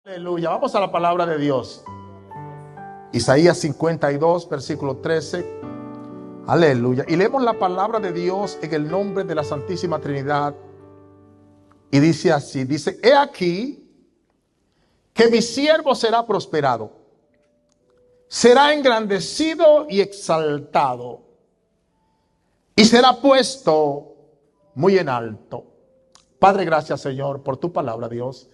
Aleluya, vamos a la palabra de Dios. Isaías 52, versículo 13. Aleluya. Y leemos la palabra de Dios en el nombre de la Santísima Trinidad. Y dice así, dice: he aquí que mi siervo será prosperado, será engrandecido y exaltado, y será puesto muy en alto. Padre, gracias, Señor, por tu palabra, Dios,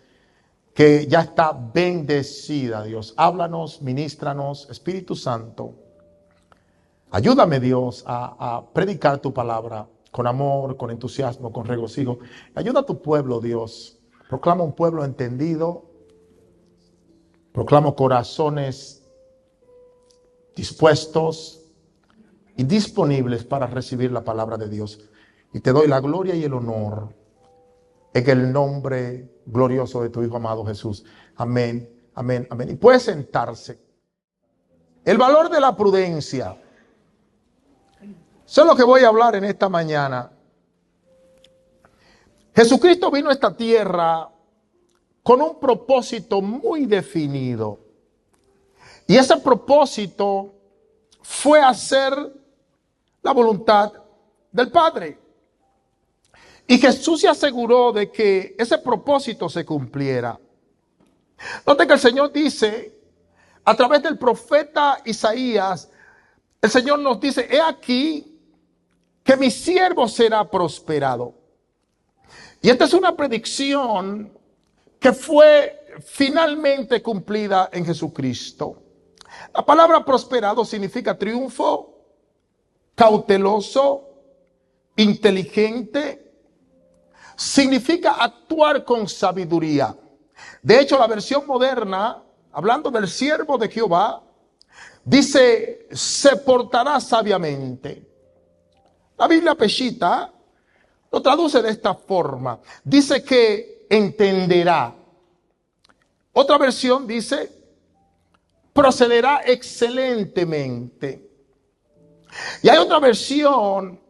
que ya está bendecida, Dios. Háblanos, ministranos, Espíritu Santo. Ayúdame, Dios, a predicar tu palabra con amor, con entusiasmo, con regocijo. Ayuda a tu pueblo, Dios. Proclama un pueblo entendido. Proclamo corazones dispuestos y disponibles para recibir la palabra de Dios. Y te doy la gloria y el honor en el nombre glorioso de tu Hijo amado Jesús. Amén, amén, amén. Y puede sentarse. El valor de la prudencia. Eso es lo que voy a hablar en esta mañana. Jesucristo vino a esta tierra con un propósito muy definido. Y ese propósito fue hacer la voluntad del Padre. Y Jesús se aseguró de que ese propósito se cumpliera. Note que el Señor dice, a través del profeta Isaías, el Señor nos dice: he aquí que mi siervo será prosperado. Y esta es una predicción que fue finalmente cumplida en Jesucristo. La palabra prosperado significa triunfo, cauteloso, inteligente. Significa actuar con sabiduría. De hecho, la versión moderna, hablando del siervo de Jehová, dice: se portará sabiamente. La Biblia Peshitta lo traduce de esta forma. Dice que entenderá. Otra versión dice: procederá excelentemente. Y hay otra versión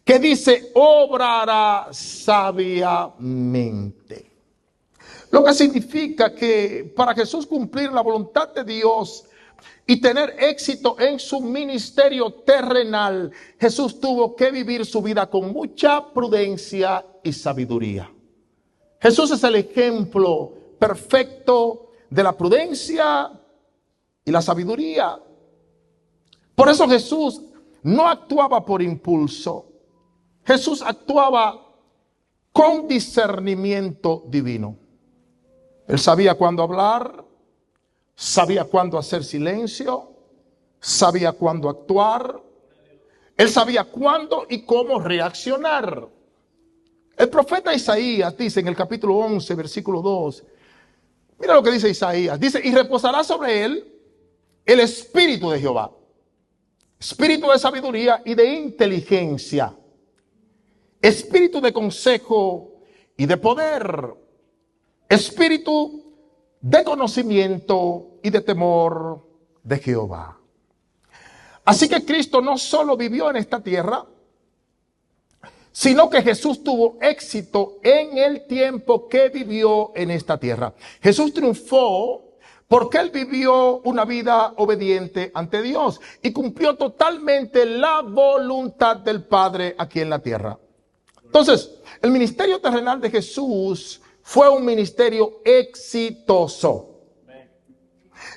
que dice: obrará sabiamente. Lo que significa que para Jesús cumplir la voluntad de Dios y tener éxito en su ministerio terrenal, Jesús tuvo que vivir su vida con mucha prudencia y sabiduría. Jesús es el ejemplo perfecto de la prudencia y la sabiduría. Por eso Jesús no actuaba por impulso. Jesús actuaba con discernimiento divino. Él sabía cuándo hablar, sabía cuándo hacer silencio, sabía cuándo actuar. Él sabía cuándo y cómo reaccionar. El profeta Isaías dice en el capítulo 11, versículo 2, mira lo que dice Isaías. Dice: y reposará sobre él el espíritu de Jehová, espíritu de sabiduría y de inteligencia, espíritu de consejo y de poder, espíritu de conocimiento y de temor de Jehová. Así que Cristo no solo vivió en esta tierra, sino que Jesús tuvo éxito en el tiempo que vivió en esta tierra. Jesús triunfó porque él vivió una vida obediente ante Dios y cumplió totalmente la voluntad del Padre aquí en la tierra. Entonces, el ministerio terrenal de Jesús fue un ministerio exitoso.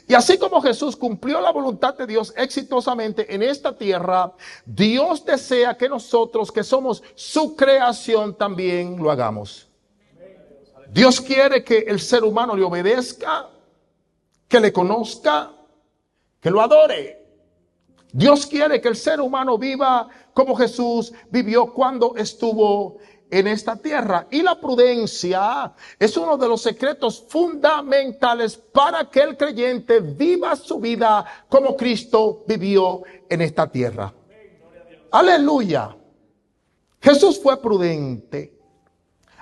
Y así como Jesús cumplió la voluntad de Dios exitosamente en esta tierra, Dios desea que nosotros, que somos su creación, también lo hagamos. Dios quiere que el ser humano le obedezca, que le conozca, que lo adore. Dios quiere que el ser humano viva como Jesús vivió cuando estuvo en esta tierra. Y la prudencia es uno de los secretos fundamentales para que el creyente viva su vida como Cristo vivió en esta tierra. Aleluya. Jesús fue prudente.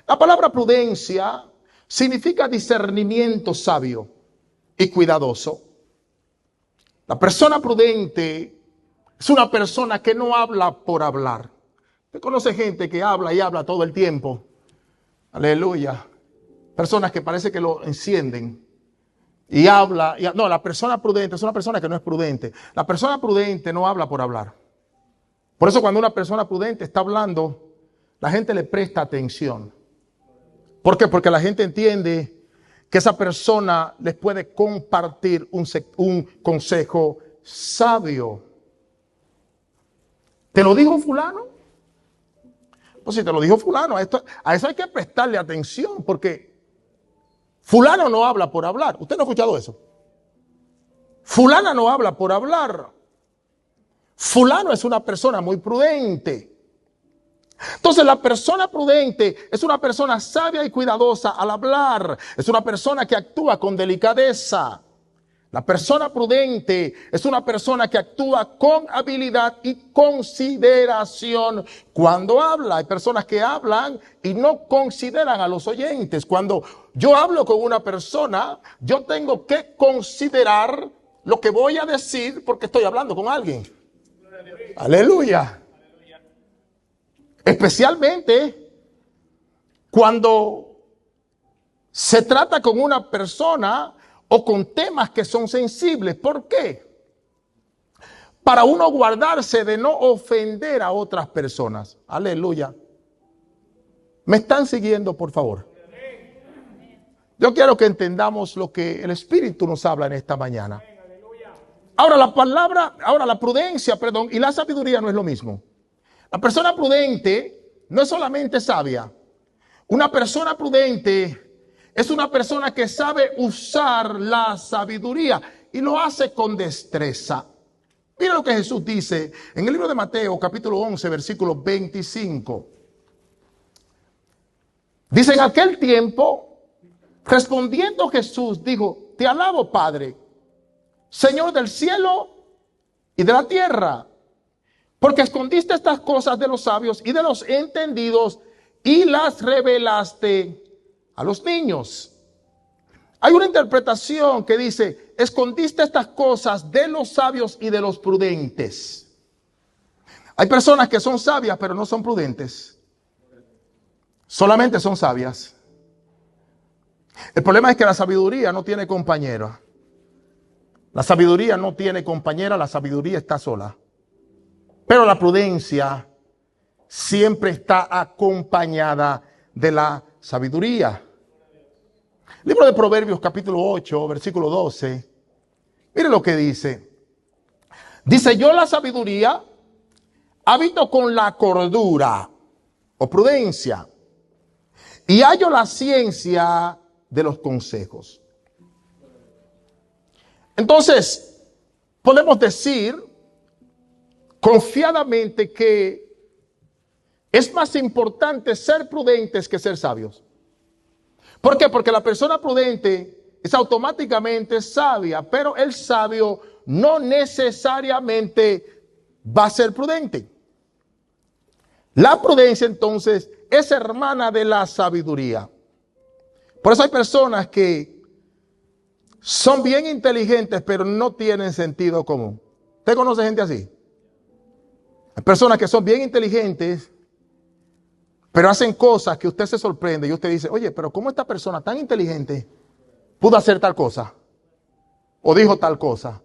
La palabra prudencia significa discernimiento sabio y cuidadoso. La persona prudente es una persona que no habla por hablar. Usted conoce gente que habla y habla todo el tiempo. Aleluya. personas que parece que lo encienden y habla. No, la persona prudente es una persona que no es prudente. La persona prudente no habla por hablar. Por eso cuando una persona prudente está hablando, la gente le presta atención. ¿Por qué? Porque la gente entiende que esa persona les puede compartir un consejo sabio. ¿Te lo dijo fulano? Pues si te lo dijo fulano, a eso hay que prestarle atención, porque fulano no habla por hablar. ¿Usted no ha escuchado eso? Fulana no habla por hablar. Fulano es una persona muy prudente. Entonces la persona prudente es una persona sabia y cuidadosa al hablar. Es una persona que actúa con delicadeza. La persona prudente es una persona que actúa con habilidad y consideración cuando habla. Hay personas que hablan y no consideran a los oyentes. Cuando yo hablo con una persona, yo tengo que considerar lo que voy a decir porque estoy hablando con alguien. Aleluya. Especialmente cuando se trata con una persona o con temas que son sensibles. ¿Por qué? Para uno guardarse de no ofender a otras personas. Aleluya. ¿Me están siguiendo, por favor? Yo quiero que entendamos lo que el Espíritu nos habla en esta mañana. Ahora la prudencia, y la sabiduría no es lo mismo. La persona prudente no es solamente sabia. Una persona prudente es una persona que sabe usar la sabiduría y lo hace con destreza. Mira lo que Jesús dice en el libro de Mateo, capítulo 11, versículo 25. Dice: en aquel tiempo, respondiendo Jesús, dijo: te alabo, Padre, Señor del cielo y de la tierra, porque escondiste estas cosas de los sabios y de los entendidos y las revelaste a los niños. Hay una interpretación que dice: escondiste estas cosas de los sabios y de los prudentes. Hay personas que son sabias pero no son prudentes. Solamente son sabias. El problema es que la sabiduría no tiene compañera. La sabiduría no tiene compañera, la sabiduría está sola. Pero la prudencia siempre está acompañada de la sabiduría. Libro de Proverbios, capítulo 8, versículo 12. Mire lo que dice. Dice: yo la sabiduría habito con la cordura o prudencia y hallo la ciencia de los consejos. Entonces, podemos decir confiadamente que es más importante ser prudentes que ser sabios. ¿Por qué? Porque la persona prudente es automáticamente sabia, pero el sabio no necesariamente va a ser prudente. La prudencia entonces es hermana de la sabiduría. Por eso hay personas que son bien inteligentes, pero no tienen sentido común. ¿Usted conoce gente así? Hay personas que son bien inteligentes, pero hacen cosas que usted se sorprende y usted dice: oye, pero ¿cómo esta persona tan inteligente pudo hacer tal cosa? O dijo tal cosa.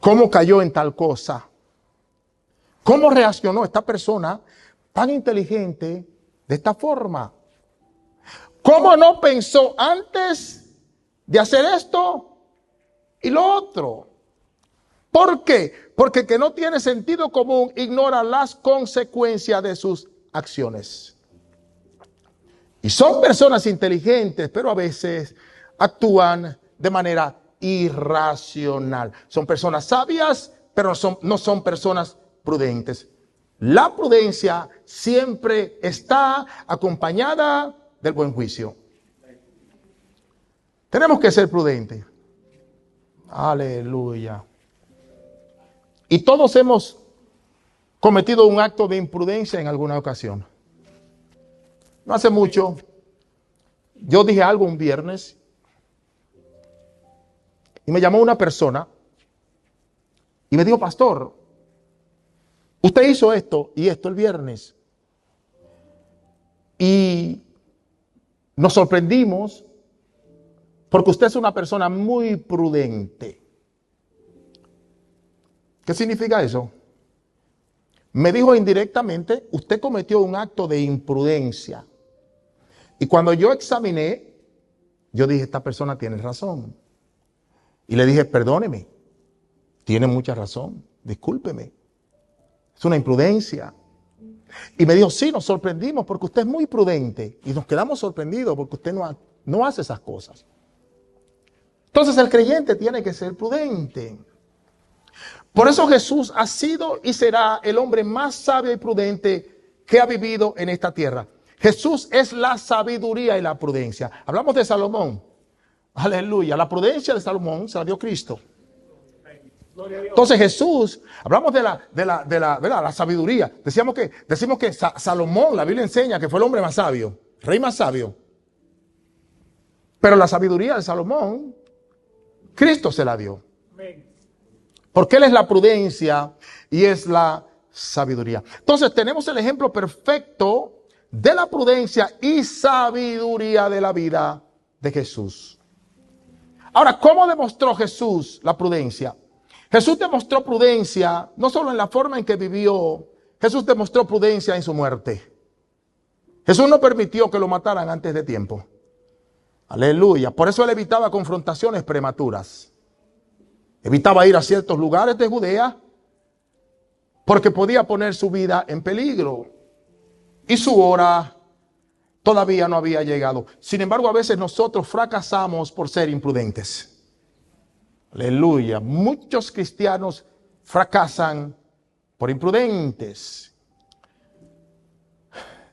¿Cómo cayó en tal cosa? ¿Cómo reaccionó esta persona tan inteligente de esta forma? ¿Cómo no pensó antes de hacer esto y lo otro? ¿Por qué? Porque el que no tiene sentido común ignora las consecuencias de sus acciones. Y son personas inteligentes, pero a veces actúan de manera irracional. Son personas sabias, pero no son personas prudentes. La prudencia siempre está acompañada del buen juicio. Tenemos que ser prudentes. Aleluya. Y todos hemos cometido un acto de imprudencia en alguna ocasión. No hace mucho, yo dije algo un viernes y me llamó una persona y me dijo: pastor, usted hizo esto y esto el viernes. Y nos sorprendimos porque usted es una persona muy prudente. ¿Qué significa eso? Me dijo indirectamente, usted cometió un acto de imprudencia. Y cuando yo examiné, yo dije, esta persona tiene razón. Y le dije, perdóneme, tiene mucha razón, discúlpeme. Es una imprudencia. Y me dijo, sí, nos sorprendimos porque usted es muy prudente. Y nos quedamos sorprendidos porque usted no hace esas cosas. Entonces el creyente tiene que ser prudente. Por eso Jesús ha sido y será el hombre más sabio y prudente que ha vivido en esta tierra. Jesús es la sabiduría y la prudencia. Hablamos de Salomón. Aleluya. La prudencia de Salomón se la dio Cristo. Entonces Jesús, hablamos de la sabiduría. Decimos que Salomón, la Biblia enseña que fue el hombre más sabio, rey más sabio. Pero la sabiduría de Salomón, Cristo se la dio. Porque Él es la prudencia y es la sabiduría. Entonces tenemos el ejemplo perfecto de la prudencia y sabiduría de la vida de Jesús. Ahora, ¿cómo demostró Jesús la prudencia? Jesús demostró prudencia no solo en la forma en que vivió, Jesús demostró prudencia en su muerte. Jesús no permitió que lo mataran antes de tiempo. Aleluya. Por eso Él evitaba confrontaciones prematuras. Evitaba ir a ciertos lugares de Judea porque podía poner su vida en peligro. Y su hora todavía no había llegado. Sin embargo, a veces nosotros fracasamos por ser imprudentes. Aleluya. Muchos cristianos fracasan por imprudentes.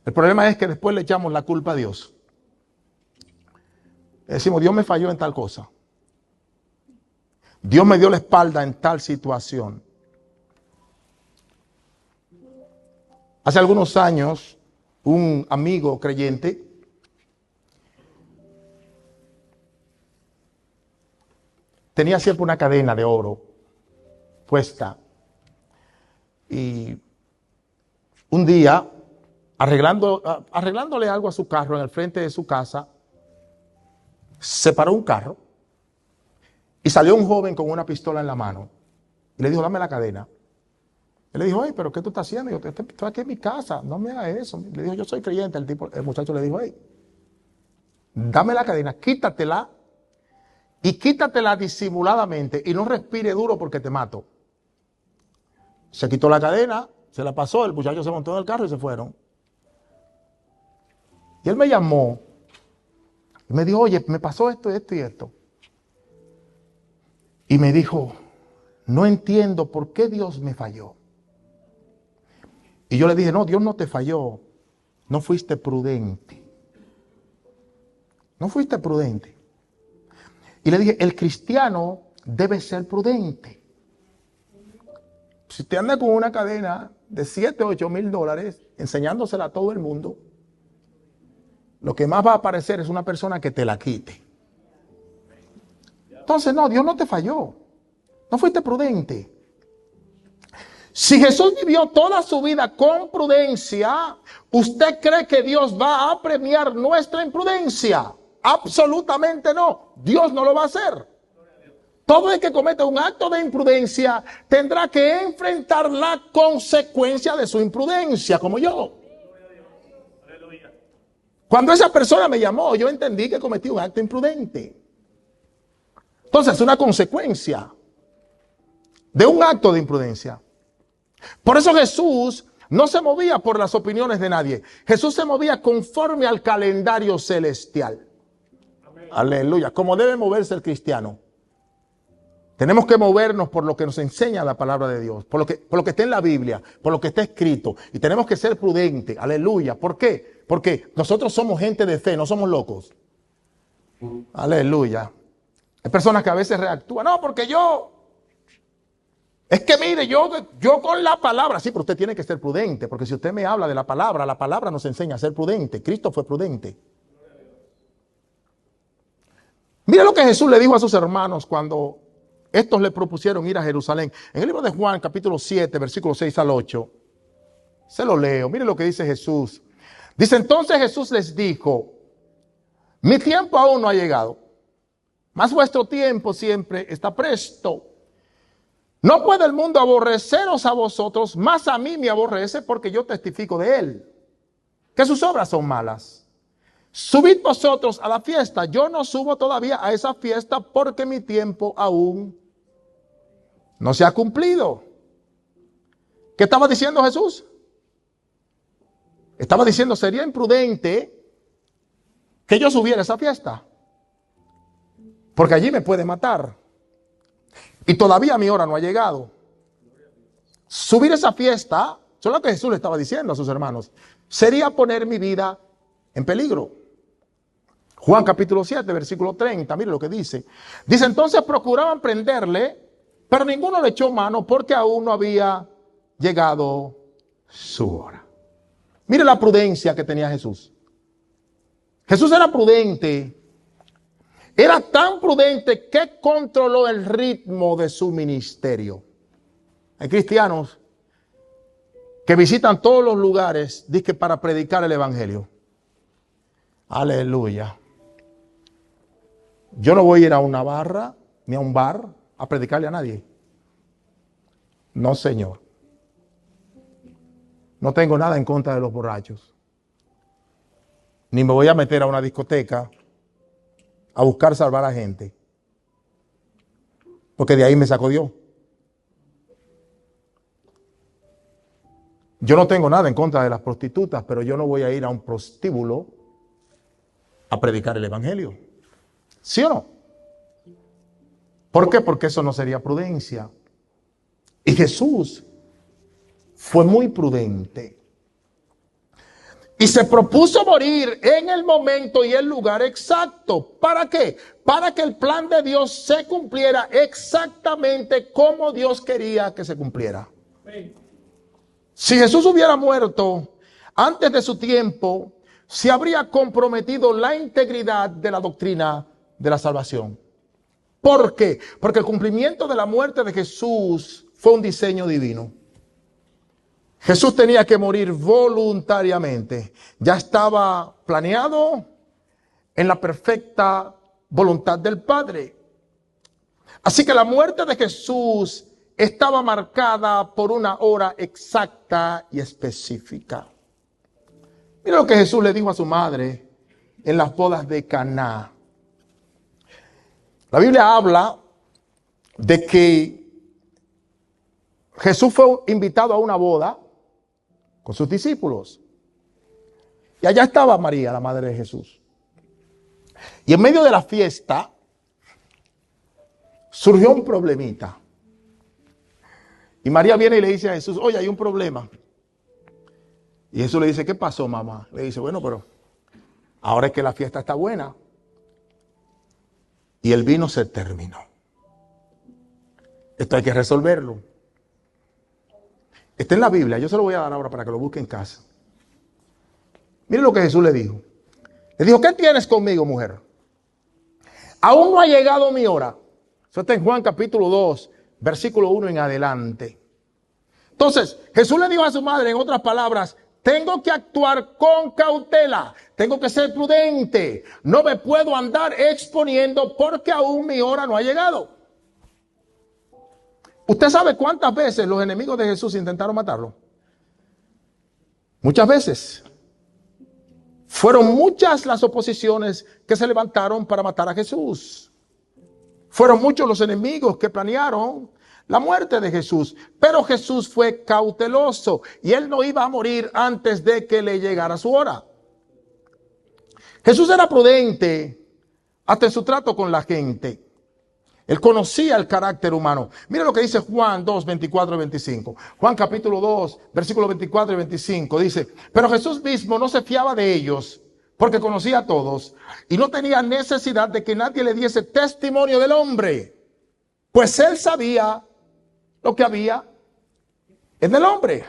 El problema es que después le echamos la culpa a Dios. Decimos, Dios me falló en tal cosa. Dios me dio la espalda en tal situación. Hace algunos años, un amigo creyente tenía siempre una cadena de oro puesta. Y un día, arreglándole algo a su carro en el frente de su casa, se paró un carro. Y salió un joven con una pistola en la mano. Y le dijo, dame la cadena. Él le dijo, hey, pero ¿qué tú estás haciendo? Yo estoy aquí en mi casa, no me hagas eso. Le dijo, yo soy creyente. El muchacho le dijo, hey, dame la cadena, quítatela. Y quítatela disimuladamente. Y no respire duro porque te mato. Se quitó la cadena, se la pasó, el muchacho se montó en el carro y se fueron. Y él me llamó. Y me dijo, oye, me pasó esto, esto y esto. Y me dijo, no entiendo por qué Dios me falló. Y yo le dije, no, Dios no te falló. No fuiste prudente. No fuiste prudente. Y le dije, el cristiano debe ser prudente. Si usted anda con una cadena de 7 o 8 mil dólares, enseñándosela a todo el mundo, lo que más va a aparecer es una persona que te la quite. Entonces, no, Dios no te falló. No fuiste prudente. Si Jesús vivió toda su vida con prudencia, ¿usted cree que Dios va a premiar nuestra imprudencia? Absolutamente no. Dios no lo va a hacer. Todo el que cometa un acto de imprudencia tendrá que enfrentar la consecuencia de su imprudencia, como yo. Cuando esa persona me llamó, yo entendí que cometí un acto imprudente. Entonces, es una consecuencia de un acto de imprudencia. Por eso Jesús no se movía por las opiniones de nadie. Jesús se movía conforme al calendario celestial. Amén. Aleluya. Como debe moverse el cristiano. Tenemos que movernos por lo que nos enseña la palabra de Dios, por lo que está en la Biblia, por lo que está escrito. Y tenemos que ser prudentes. Aleluya. ¿Por qué? Porque nosotros somos gente de fe, no somos locos. Aleluya. Hay personas que a veces reactúan. No, porque es que mire, yo con la palabra. Sí, pero usted tiene que ser prudente. Porque si usted me habla de la palabra nos enseña a ser prudente. Cristo fue prudente. Mira lo que Jesús le dijo a sus hermanos cuando estos le propusieron ir a Jerusalén. En el libro de Juan, capítulo 7, versículos 6 al 8. Se lo leo. Mire lo que dice Jesús. Dice, entonces Jesús les dijo, Mi tiempo aún no ha llegado, mas vuestro tiempo siempre está presto. No puede el mundo aborreceros a vosotros, más a mí me aborrece porque yo testifico de él, que sus obras son malas. Subid vosotros a la fiesta. Yo no subo todavía a esa fiesta porque mi tiempo aún no se ha cumplido. ¿Qué estaba diciendo Jesús? Estaba diciendo, sería imprudente que yo subiera a esa fiesta, porque allí me puede matar. Y todavía mi hora no ha llegado. Subir a esa fiesta, eso es lo que Jesús le estaba diciendo a sus hermanos, sería poner mi vida en peligro. Juan capítulo 7, versículo 30, mire lo que dice. Dice, entonces procuraban prenderle, pero ninguno le echó mano porque aún no había llegado su hora. Mire la prudencia que tenía Jesús. Jesús era prudente. Era tan prudente que controló el ritmo de su ministerio. Hay cristianos que visitan todos los lugares, dizque para predicar el evangelio. Aleluya. Yo no voy a ir a una barra ni a un bar a predicarle a nadie. No, señor. No tengo nada en contra de los borrachos. Ni me voy a meter a una discoteca a buscar salvar a gente. Porque de ahí me sacó Dios. Yo no tengo nada en contra de las prostitutas, pero yo no voy a ir a un prostíbulo a predicar el evangelio. ¿Sí o no? ¿Por qué? Porque eso no sería prudencia. Y Jesús fue muy prudente. Y se propuso morir en el momento y el lugar exacto. ¿Para qué? Para que el plan de Dios se cumpliera exactamente como Dios quería que se cumpliera. Si Jesús hubiera muerto antes de su tiempo, se habría comprometido la integridad de la doctrina de la salvación. ¿Por qué? Porque el cumplimiento de la muerte de Jesús fue un diseño divino. Jesús tenía que morir voluntariamente. Ya estaba planeado en la perfecta voluntad del Padre. Así que la muerte de Jesús estaba marcada por una hora exacta y específica. Mira lo que Jesús le dijo a su madre en las bodas de Caná. La Biblia habla de que Jesús fue invitado a una boda con sus discípulos. Y allá estaba María, la madre de Jesús. Y en medio de la fiesta surgió un problemita. Y María viene y le dice a Jesús, oye, hay un problema. Y Jesús le dice, ¿qué pasó, mamá? Le dice, bueno, pero ahora es que la fiesta está buena. Y el vino se terminó. Esto hay que resolverlo. Está en la Biblia, yo se lo voy a dar ahora para que lo busque en casa. Mire lo que Jesús le dijo. Le dijo, ¿qué tienes conmigo, mujer? Aún no ha llegado mi hora. Eso está en Juan capítulo 2, versículo 1 en adelante. Entonces, Jesús le dijo a su madre, en otras palabras, tengo que actuar con cautela, tengo que ser prudente, no me puedo andar exponiendo porque aún mi hora no ha llegado. ¿Usted sabe cuántas veces los enemigos de Jesús intentaron matarlo? Muchas veces. Fueron muchas las oposiciones que se levantaron para matar a Jesús. Fueron muchos los enemigos que planearon la muerte de Jesús. Pero Jesús fue cauteloso y él no iba a morir antes de que le llegara su hora. Jesús era prudente hasta en su trato con la gente. Él conocía el carácter humano. Mira lo que dice Juan 2, 24 y 25. Juan capítulo 2, versículos 24 y 25 dice, pero Jesús mismo no se fiaba de ellos porque conocía a todos y no tenía necesidad de que nadie le diese testimonio del hombre, pues él sabía lo que había en el hombre.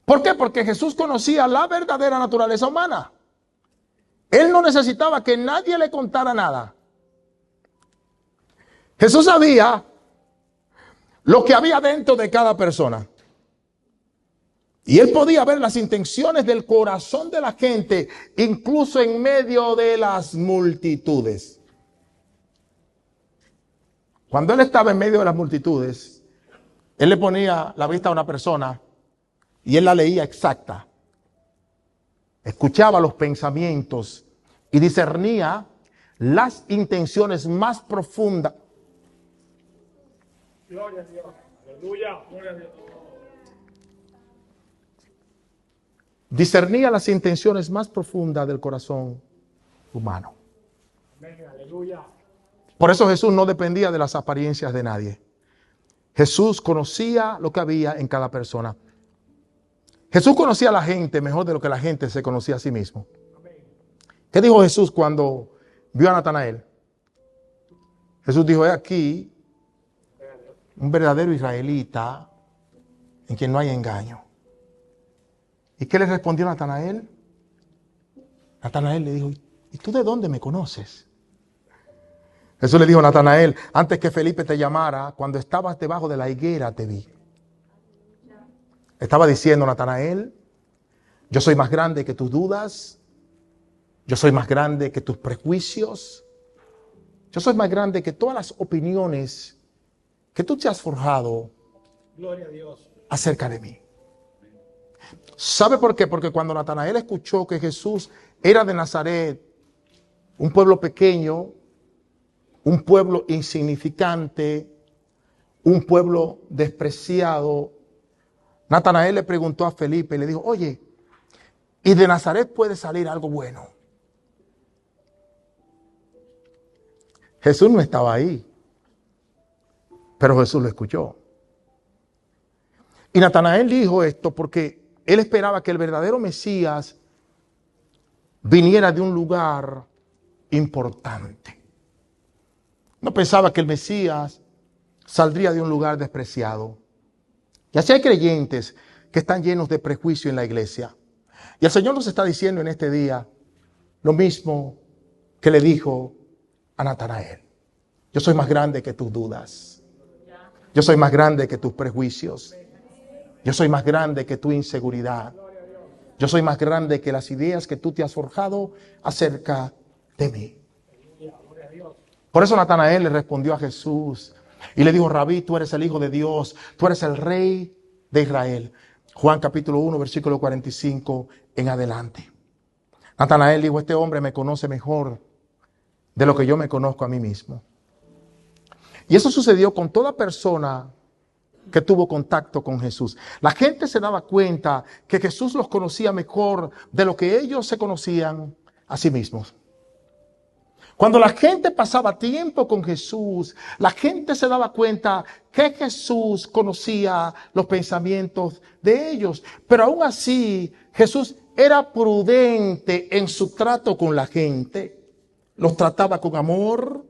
¿Por qué? Porque Jesús conocía la verdadera naturaleza humana. Él no necesitaba que nadie le contara nada. Jesús sabía lo que había dentro de cada persona. Y él podía ver las intenciones del corazón de la gente, incluso en medio de las multitudes. Cuando él estaba en medio de las multitudes, él le ponía la vista a una persona y él la leía exacta. Escuchaba los pensamientos y discernía las intenciones más profundas. Gloria a Dios. Aleluya. Gloria a Dios. Discernía las intenciones más profundas del corazón humano. Amén. Aleluya. Por eso Jesús no dependía de las apariencias de nadie. Jesús conocía lo que había en cada persona. Jesús conocía a la gente mejor de lo que la gente se conocía a sí mismo. ¿Qué dijo Jesús cuando vio a Natanael? Jesús dijo, he aquí un verdadero israelita en quien no hay engaño. ¿Y qué le respondió Natanael? Natanael le dijo, ¿y tú de dónde me conoces? Jesús le dijo a Natanael, antes que Felipe te llamara, cuando estabas debajo de la higuera te vi. Estaba diciendo Natanael, yo soy más grande que tus dudas, yo soy más grande que tus prejuicios, yo soy más grande que todas las opiniones que tú te has forjado Gloria a Dios. acerca de mí. ¿Sabe por qué? Porque cuando Natanael escuchó que Jesús era de Nazaret, un pueblo pequeño, un pueblo insignificante, un pueblo despreciado, Natanael le preguntó a Felipe y le dijo, oye, ¿y de Nazaret puede salir algo bueno? Jesús no estaba ahí, pero Jesús lo escuchó. Y Natanael dijo esto porque él esperaba que el verdadero Mesías viniera de un lugar importante. No pensaba que el Mesías saldría de un lugar despreciado. Y así hay creyentes que están llenos de prejuicio en la iglesia. Y el Señor nos está diciendo en este día lo mismo que le dijo a Natanael. Yo soy más grande que tus dudas. Yo soy más grande que tus prejuicios. Yo soy más grande que tu inseguridad. Yo soy más grande que las ideas que tú te has forjado acerca de mí. Por eso Natanael le respondió a Jesús y le dijo, Rabí, tú eres el Hijo de Dios, tú eres el Rey de Israel. Juan capítulo 1, versículo 45 en adelante. Natanael dijo, este hombre me conoce mejor de lo que yo me conozco a mí mismo. Y eso sucedió con toda persona que tuvo contacto con Jesús. La gente se daba cuenta que Jesús los conocía mejor de lo que ellos se conocían a sí mismos. Cuando la gente pasaba tiempo con Jesús, la gente se daba cuenta que Jesús conocía los pensamientos de ellos. Pero aún así, Jesús era prudente en su trato con la gente. Los trataba con amor,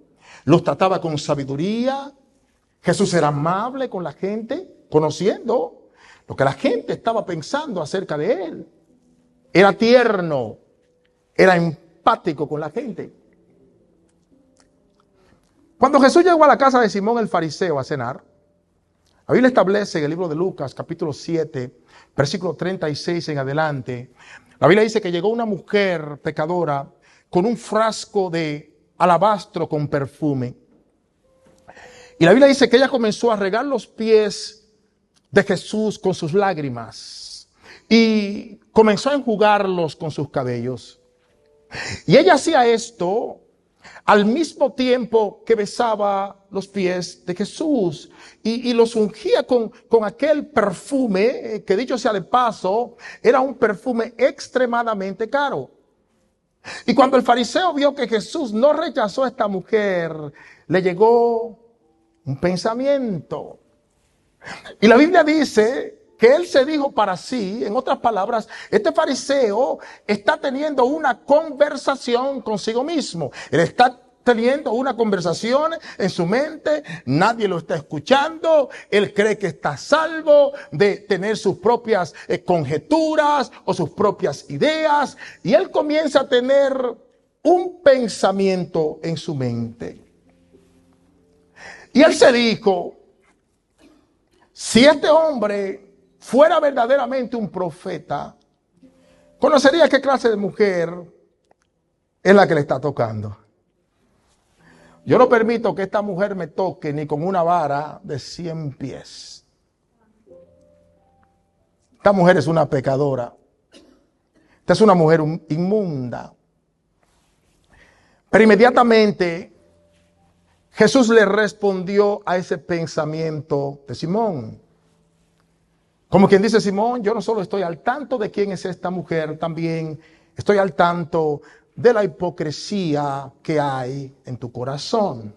los trataba con sabiduría. Jesús era amable con la gente, conociendo lo que la gente estaba pensando acerca de él. Era tierno, era empático con la gente. Cuando Jesús llegó a la casa de Simón el fariseo a cenar, la Biblia establece en el libro de Lucas, capítulo 7, versículo 36 en adelante, la Biblia dice que llegó una mujer pecadora con un frasco de alabastro con perfume. Y la Biblia dice que ella comenzó a regar los pies de Jesús con sus lágrimas y comenzó a enjugarlos con sus cabellos. Y ella hacía esto al mismo tiempo que besaba los pies de Jesús y los ungía con aquel perfume que, dicho sea de paso, era un perfume extremadamente caro. Y cuando el fariseo vio que Jesús no rechazó a esta mujer, le llegó un pensamiento. Y la Biblia dice que él se dijo para sí, en otras palabras, este fariseo está teniendo una conversación consigo mismo. Él está teniendo una conversación en su mente, nadie lo está escuchando, él cree que está salvo de tener sus propias conjeturas o sus propias ideas, y él comienza a tener un pensamiento en su mente. Y él se dijo, si este hombre fuera verdaderamente un profeta, conocería qué clase de mujer es la que le está tocando. Yo no permito que esta mujer me toque ni con una vara de 100 pies. Esta mujer es una pecadora. Esta es una mujer inmunda. Pero inmediatamente Jesús le respondió a ese pensamiento de Simón. Como quien dice: Simón, yo no solo estoy al tanto de quién es esta mujer, también estoy al tanto de la hipocresía que hay en tu corazón.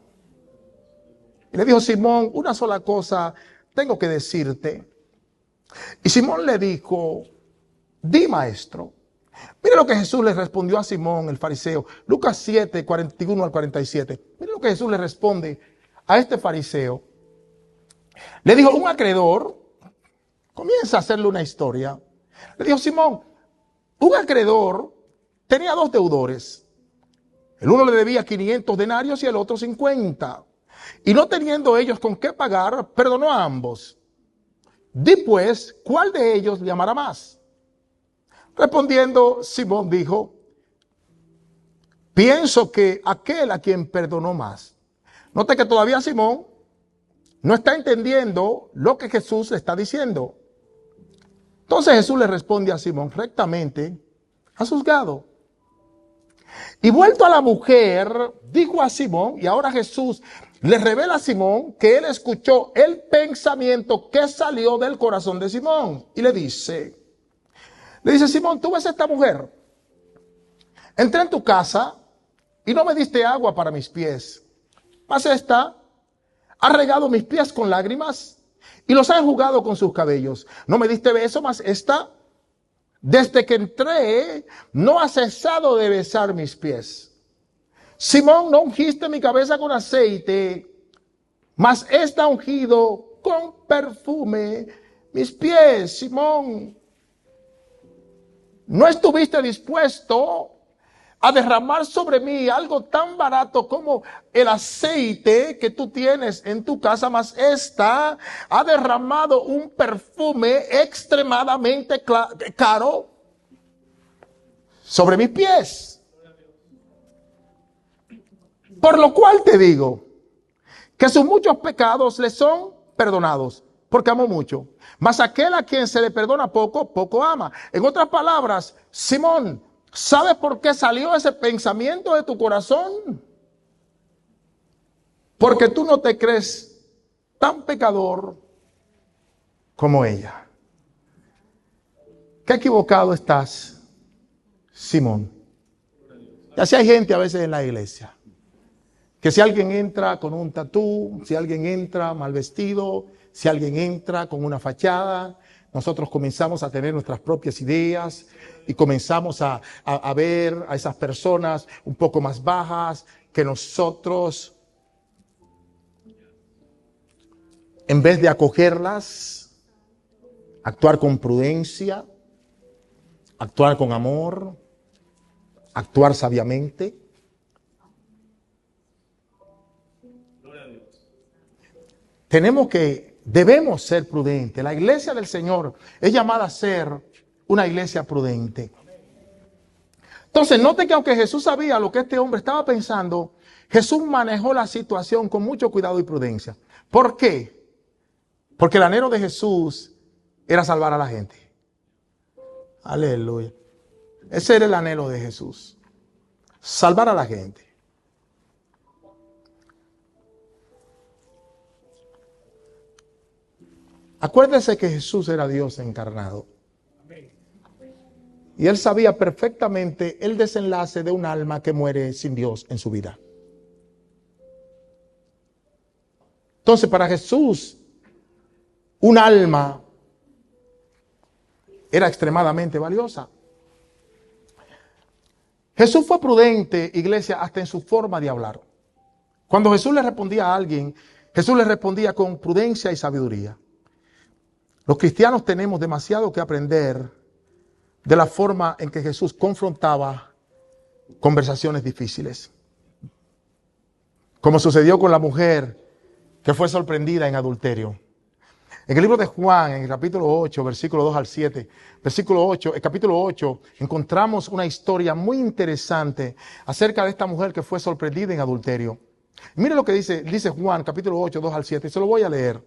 Y le dijo: Simón, una sola cosa tengo que decirte. Y Simón le dijo: di, maestro. Mire lo que Jesús le respondió a Simón el fariseo. Lucas 7, 41 al 47. Mire lo que Jesús le responde a este fariseo. Le dijo: un acreedor comienza a hacerle una historia. Le dijo: Simón, un acreedor tenía 2 deudores. El uno le debía 500 denarios y el otro 50. Y no teniendo ellos con qué pagar, perdonó a ambos. Di pues, ¿cuál de ellos le amará más? Respondiendo, Simón dijo: pienso que aquel a quien perdonó más. Note que todavía Simón no está entendiendo lo que Jesús le está diciendo. Entonces Jesús le responde a Simón: rectamente has juzgado. Y vuelto a la mujer, dijo a Simón, y ahora Jesús le revela a Simón que él escuchó el pensamiento que salió del corazón de Simón. Y le dice: Simón, tú ves a esta mujer. Entré en tu casa y no me diste agua para mis pies. Mas esta ha regado mis pies con lágrimas y los ha enjugado con sus cabellos. No me diste beso, mas esta, desde que entré, no ha cesado de besar mis pies. Simón, no ungiste mi cabeza con aceite, mas esta ha ungido con perfume mis pies. Simón, no estuviste dispuesto a derramar sobre mí algo tan barato como el aceite que tú tienes en tu casa, mas esta ha derramado un perfume extremadamente caro sobre mis pies. Por lo cual te digo que sus muchos pecados le son perdonados, porque amó mucho. Mas aquel a quien se le perdona poco, poco ama. En otras palabras, Simón, ¿sabes por qué salió ese pensamiento de tu corazón? Porque tú no te crees tan pecador como ella. Qué equivocado estás, Simón. Y así hay gente a veces en la iglesia, que si alguien entra con un tatú, si alguien entra mal vestido, si alguien entra con una fachada, nosotros comenzamos a tener nuestras propias ideas y comenzamos a ver a esas personas un poco más bajas que nosotros. En vez de acogerlas, actuar con prudencia, actuar con amor, actuar sabiamente. Debemos ser prudentes. La iglesia del Señor es llamada a ser una iglesia prudente. Entonces, note que aunque Jesús sabía lo que este hombre estaba pensando, Jesús manejó la situación con mucho cuidado y prudencia. ¿Por qué? Porque el anhelo de Jesús era salvar a la gente. Aleluya. Ese era el anhelo de Jesús. Salvar a la gente. Acuérdese que Jesús era Dios encarnado. Y él sabía perfectamente el desenlace de un alma que muere sin Dios en su vida. Entonces, para Jesús, un alma era extremadamente valiosa. Jesús fue prudente, iglesia, hasta en su forma de hablar. Cuando Jesús le respondía a alguien, Jesús le respondía con prudencia y sabiduría. Los cristianos tenemos demasiado que aprender de la forma en que Jesús confrontaba conversaciones difíciles. Como sucedió con la mujer que fue sorprendida en adulterio. En el libro de Juan, en el capítulo 8, versículo 2 al 7, el capítulo 8, encontramos una historia muy interesante acerca de esta mujer que fue sorprendida en adulterio. Mire lo que dice Juan, capítulo 8, 2 al 7, se lo voy a leer.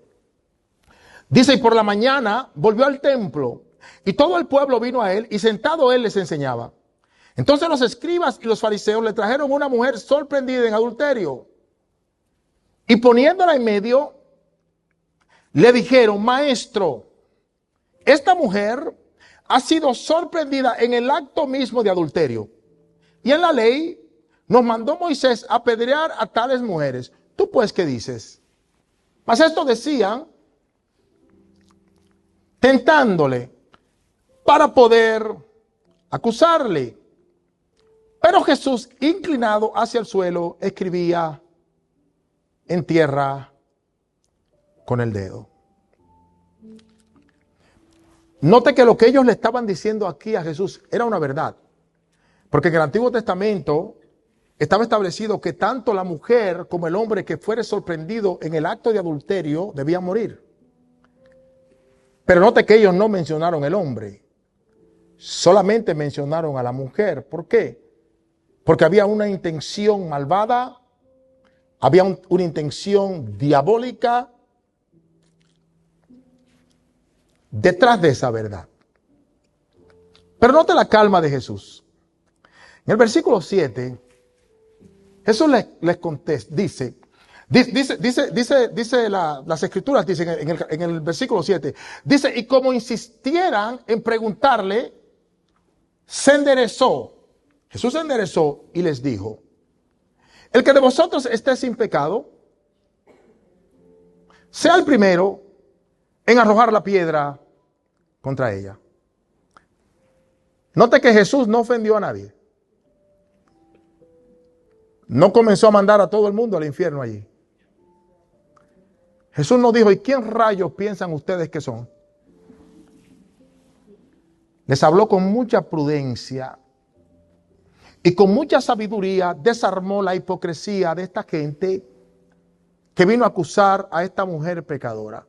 Dice, y por la mañana volvió al templo, y todo el pueblo vino a él, y sentado él les enseñaba. Entonces los escribas y los fariseos le trajeron una mujer sorprendida en adulterio. Y poniéndola en medio, le dijeron, maestro, esta mujer ha sido sorprendida en el acto mismo de adulterio. Y en la ley nos mandó Moisés apedrear a tales mujeres. ¿Tú pues qué dices? Mas esto decían, tentándole para poder acusarle. Pero Jesús, inclinado hacia el suelo, escribía en tierra con el dedo. Note que lo que ellos le estaban diciendo aquí a Jesús era una verdad. Porque en el Antiguo Testamento estaba establecido que tanto la mujer como el hombre que fuere sorprendido en el acto de adulterio debían morir. Pero note que ellos no mencionaron el hombre. Solamente mencionaron a la mujer. ¿Por qué? Porque había una intención malvada, había una intención diabólica detrás de esa verdad. Pero note la calma de Jesús. En el versículo 7, Jesús les contesta, dice las escrituras dicen en el versículo 7, dice, y como insistieran en preguntarle, se enderezó. Jesús se enderezó y les dijo, el que de vosotros esté sin pecado, sea el primero en arrojar la piedra contra ella. Note que Jesús no ofendió a nadie. No comenzó a mandar a todo el mundo al infierno allí. Jesús nos dijo, ¿y quién rayos piensan ustedes que son? Les habló con mucha prudencia y con mucha sabiduría desarmó la hipocresía de esta gente que vino a acusar a esta mujer pecadora.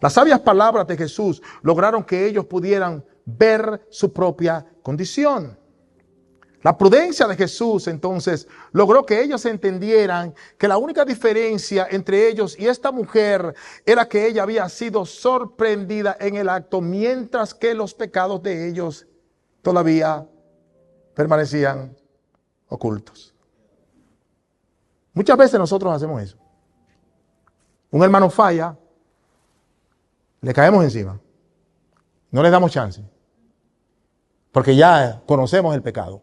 Las sabias palabras de Jesús lograron que ellos pudieran ver su propia condición. La prudencia de Jesús entonces logró que ellos entendieran que la única diferencia entre ellos y esta mujer era que ella había sido sorprendida en el acto, mientras que los pecados de ellos todavía permanecían ocultos. Muchas veces nosotros hacemos eso. Un hermano falla, le caemos encima, no le damos chance, porque ya conocemos el pecado.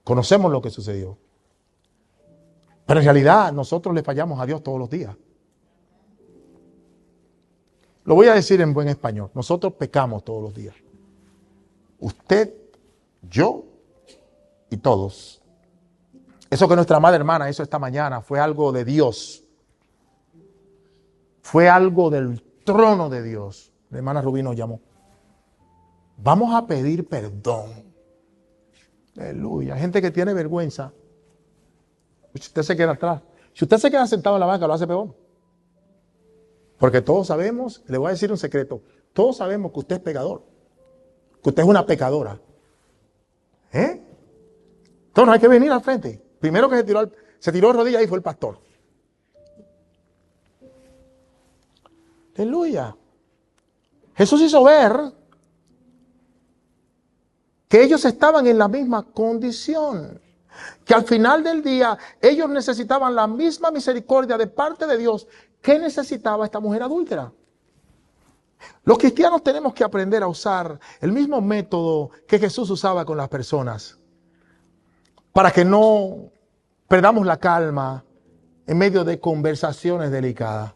Conocemos lo que sucedió. Pero en realidad nosotros le fallamos a Dios todos los días. Lo voy a decir en buen español. Nosotros pecamos todos los días. Usted, yo y todos. Eso que nuestra madre hermana hizo esta mañana fue algo de Dios. Fue algo del trono de Dios. La hermana Rubí nos llamó. Vamos a pedir perdón. Aleluya. Hay gente que tiene vergüenza. Si usted se queda atrás. Si usted se queda sentado en la banca, lo hace peor. Porque todos sabemos, le voy a decir un secreto, todos sabemos que usted es pecador. Que usted es una pecadora. Entonces no hay que venir al frente. Primero que se tiró de rodillas ahí fue el pastor. Aleluya. Jesús hizo ver que ellos estaban en la misma condición, que al final del día ellos necesitaban la misma misericordia de parte de Dios que necesitaba esta mujer adúltera. Los cristianos tenemos que aprender a usar el mismo método que Jesús usaba con las personas, para que no perdamos la calma en medio de conversaciones delicadas.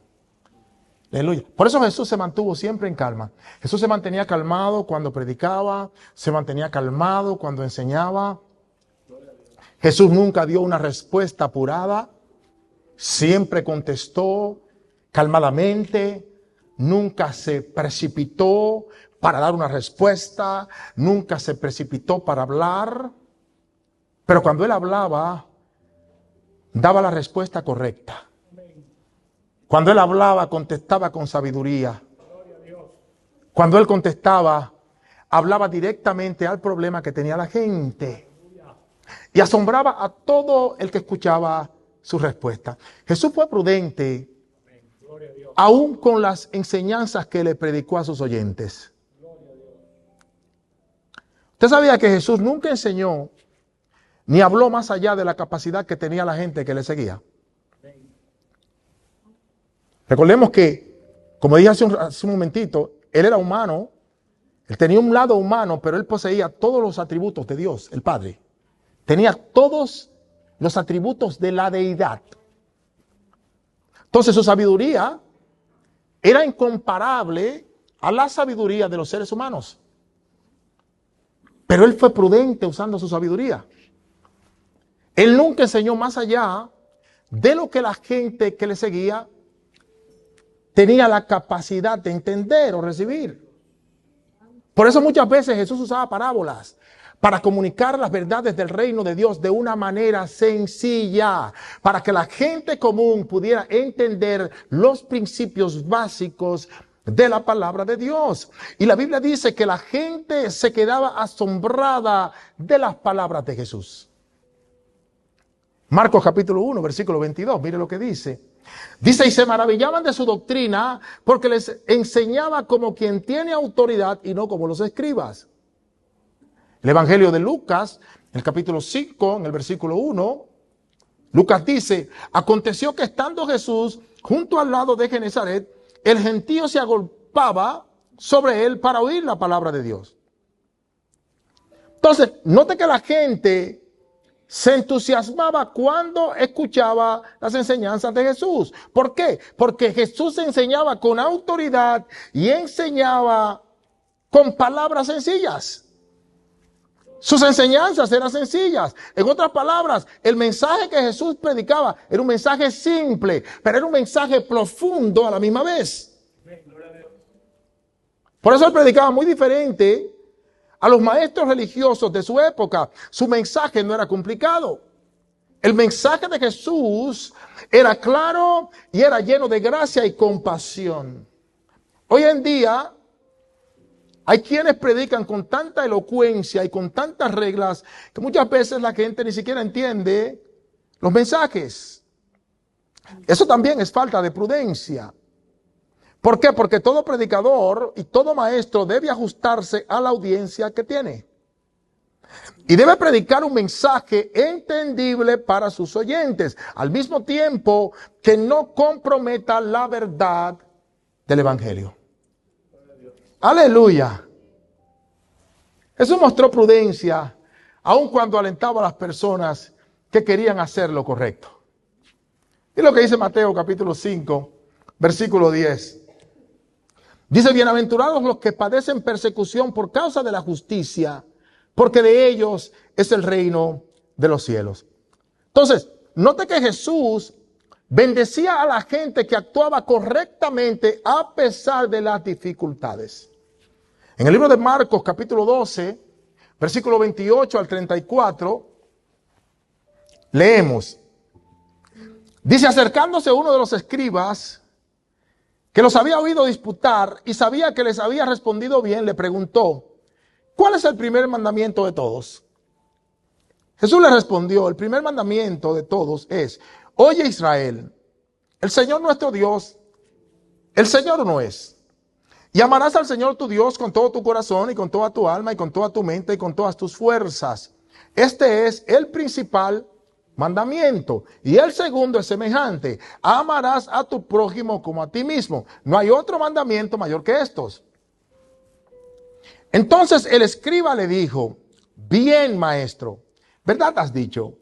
Aleluya. Por eso Jesús se mantuvo siempre en calma. Jesús se mantenía calmado cuando predicaba, se mantenía calmado cuando enseñaba. Jesús nunca dio una respuesta apurada, siempre contestó calmadamente, nunca se precipitó para dar una respuesta, nunca se precipitó para hablar, pero cuando él hablaba, daba la respuesta correcta. Cuando él hablaba, contestaba con sabiduría. Cuando él contestaba, hablaba directamente al problema que tenía la gente. Y asombraba a todo el que escuchaba su respuesta. Jesús fue prudente, aún con las enseñanzas que le predicó a sus oyentes. ¿Usted sabía que Jesús nunca enseñó ni habló más allá de la capacidad que tenía la gente que le seguía? Recordemos que, como dije hace un momentito, él era humano, él tenía un lado humano, pero él poseía todos los atributos de Dios, el Padre. Tenía todos los atributos de la deidad. Entonces su sabiduría era incomparable a la sabiduría de los seres humanos. Pero él fue prudente usando su sabiduría. Él nunca enseñó más allá de lo que la gente que le seguía tenía la capacidad de entender o recibir. Por eso muchas veces Jesús usaba parábolas para comunicar las verdades del reino de Dios de una manera sencilla, para que la gente común pudiera entender los principios básicos de la palabra de Dios. Y la Biblia dice que la gente se quedaba asombrada de las palabras de Jesús. Marcos capítulo 1, versículo 22, mire lo que dice. Dice, y se maravillaban de su doctrina porque les enseñaba como quien tiene autoridad y no como los escribas. El Evangelio de Lucas, en el capítulo 5, en el versículo 1, Lucas dice, aconteció que estando Jesús junto al lado de Genezaret, el gentío se agolpaba sobre él para oír la palabra de Dios. Entonces, note que la gente se entusiasmaba cuando escuchaba las enseñanzas de Jesús. ¿Por qué? Porque Jesús enseñaba con autoridad y enseñaba con palabras sencillas. Sus enseñanzas eran sencillas. En otras palabras, el mensaje que Jesús predicaba era un mensaje simple, pero era un mensaje profundo a la misma vez. Por eso él predicaba muy diferente a los maestros religiosos de su época. Su mensaje no era complicado. El mensaje de Jesús era claro y era lleno de gracia y compasión. Hoy en día hay quienes predican con tanta elocuencia y con tantas reglas que muchas veces la gente ni siquiera entiende los mensajes. Eso también es falta de prudencia. ¿Por qué? Porque todo predicador y todo maestro debe ajustarse a la audiencia que tiene. Y debe predicar un mensaje entendible para sus oyentes, al mismo tiempo que no comprometa la verdad del Evangelio. Aleluya. Jesús mostró prudencia, aun cuando alentaba a las personas que querían hacer lo correcto. Y lo que dice Mateo capítulo 5, versículo 10. Dice, bienaventurados los que padecen persecución por causa de la justicia, porque de ellos es el reino de los cielos. Entonces, note que Jesús bendecía a la gente que actuaba correctamente a pesar de las dificultades. En el libro de Marcos, capítulo 12, versículo 28 al 34, leemos. Dice, acercándose uno de los escribas, que los había oído disputar y sabía que les había respondido bien, le preguntó, ¿cuál es el primer mandamiento de todos? Jesús le respondió, el primer mandamiento de todos es, oye Israel, el Señor nuestro Dios, el Señor uno es. Y amarás al Señor tu Dios con todo tu corazón y con toda tu alma y con toda tu mente y con todas tus fuerzas. Este es el principal mandamiento. Y el segundo es semejante. Amarás a tu prójimo como a ti mismo. No hay otro mandamiento mayor que estos. Entonces el escriba le dijo, bien maestro, ¿verdad has dicho?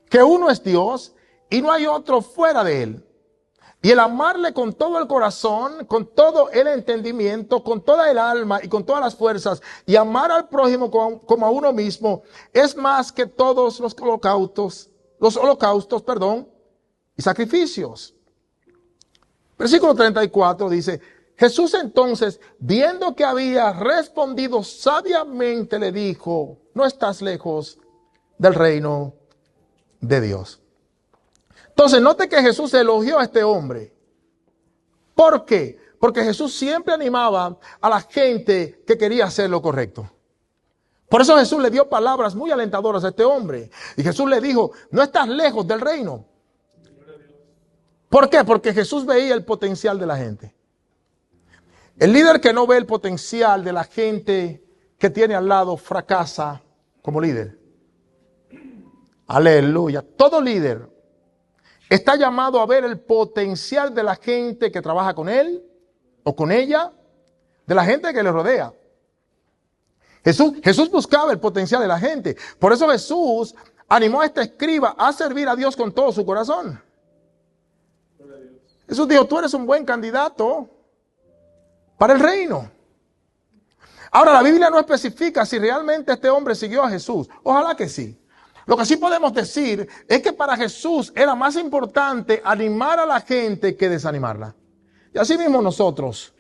Que uno es Dios y no hay otro fuera de él. Y el amarle con todo el corazón, con todo el entendimiento, con toda el alma y con todas las fuerzas, y amar al prójimo como a uno mismo, es más que todos los holocaustos, y sacrificios. Versículo 34 dice, Jesús entonces, viendo que había respondido sabiamente, le dijo, no estás lejos del reino de Dios. Entonces, note que Jesús elogió a este hombre. ¿Por qué? Porque Jesús siempre animaba a la gente que quería hacer lo correcto. Por eso Jesús le dio palabras muy alentadoras a este hombre. Y Jesús le dijo, no estás lejos del reino. ¿Por qué? Porque Jesús veía el potencial de la gente. El líder que no ve el potencial de la gente que tiene al lado fracasa como líder. Aleluya. Todo líder está llamado a ver el potencial de la gente que trabaja con él o con ella, de la gente que le rodea. Jesús buscaba el potencial de la gente. Por eso Jesús animó a este escriba a servir a Dios con todo su corazón. Jesús dijo, tú eres un buen candidato para el reino. Ahora, la Biblia no especifica si realmente este hombre siguió a Jesús. Ojalá que sí. Lo que sí podemos decir es que para Jesús era más importante animar a la gente que desanimarla. Y así mismo nosotros,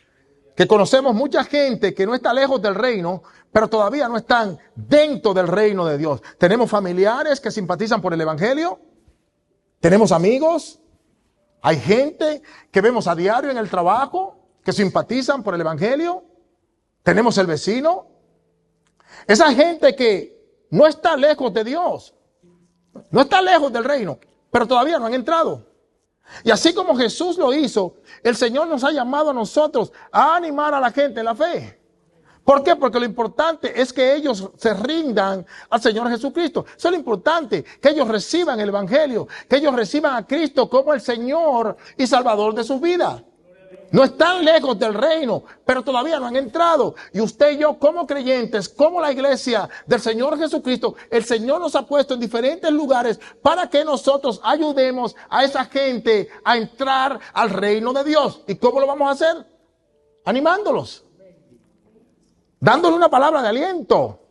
que conocemos mucha gente que no está lejos del reino, pero todavía no están dentro del reino de Dios. Tenemos familiares que simpatizan por el evangelio. Tenemos amigos. Hay gente que vemos a diario en el trabajo que simpatizan por el evangelio. Tenemos el vecino. Esa gente que no está lejos de Dios, no está lejos del reino, pero todavía no han entrado. Y así como Jesús lo hizo, el Señor nos ha llamado a nosotros a animar a la gente en la fe. ¿Por qué? Porque lo importante es que ellos se rindan al Señor Jesucristo. Eso es lo importante, que ellos reciban el evangelio, que ellos reciban a Cristo como el Señor y Salvador de sus vidas. No están lejos del reino, pero todavía no han entrado. Y usted y yo, como creyentes, como la iglesia del Señor Jesucristo, el Señor nos ha puesto en diferentes lugares para que nosotros ayudemos a esa gente a entrar al reino de Dios. ¿Y cómo lo vamos a hacer? Animándolos. Dándole una palabra de aliento.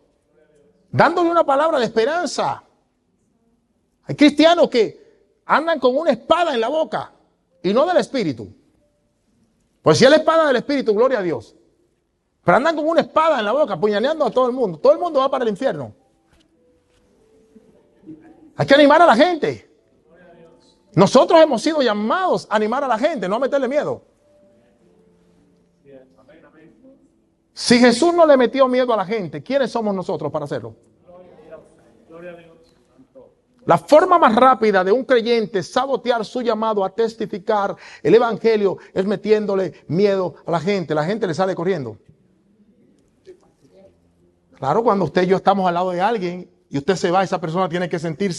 Dándole una palabra de esperanza. Hay cristianos que andan con una espada en la boca y no del Espíritu. Pues si es la espada del Espíritu, gloria a Dios. Pero andan con una espada en la boca, apuñaleando a todo el mundo. Todo el mundo va para el infierno. Hay que animar a la gente. Nosotros hemos sido llamados a animar a la gente, no a meterle miedo. Si Jesús no le metió miedo a la gente, ¿quiénes somos nosotros para hacerlo? Gloria a Dios. La forma más rápida de un creyente sabotear su llamado a testificar el evangelio es metiéndole miedo a la gente. La gente le sale corriendo. Claro, cuando usted y yo estamos al lado de alguien y usted se va, esa persona tiene que sentir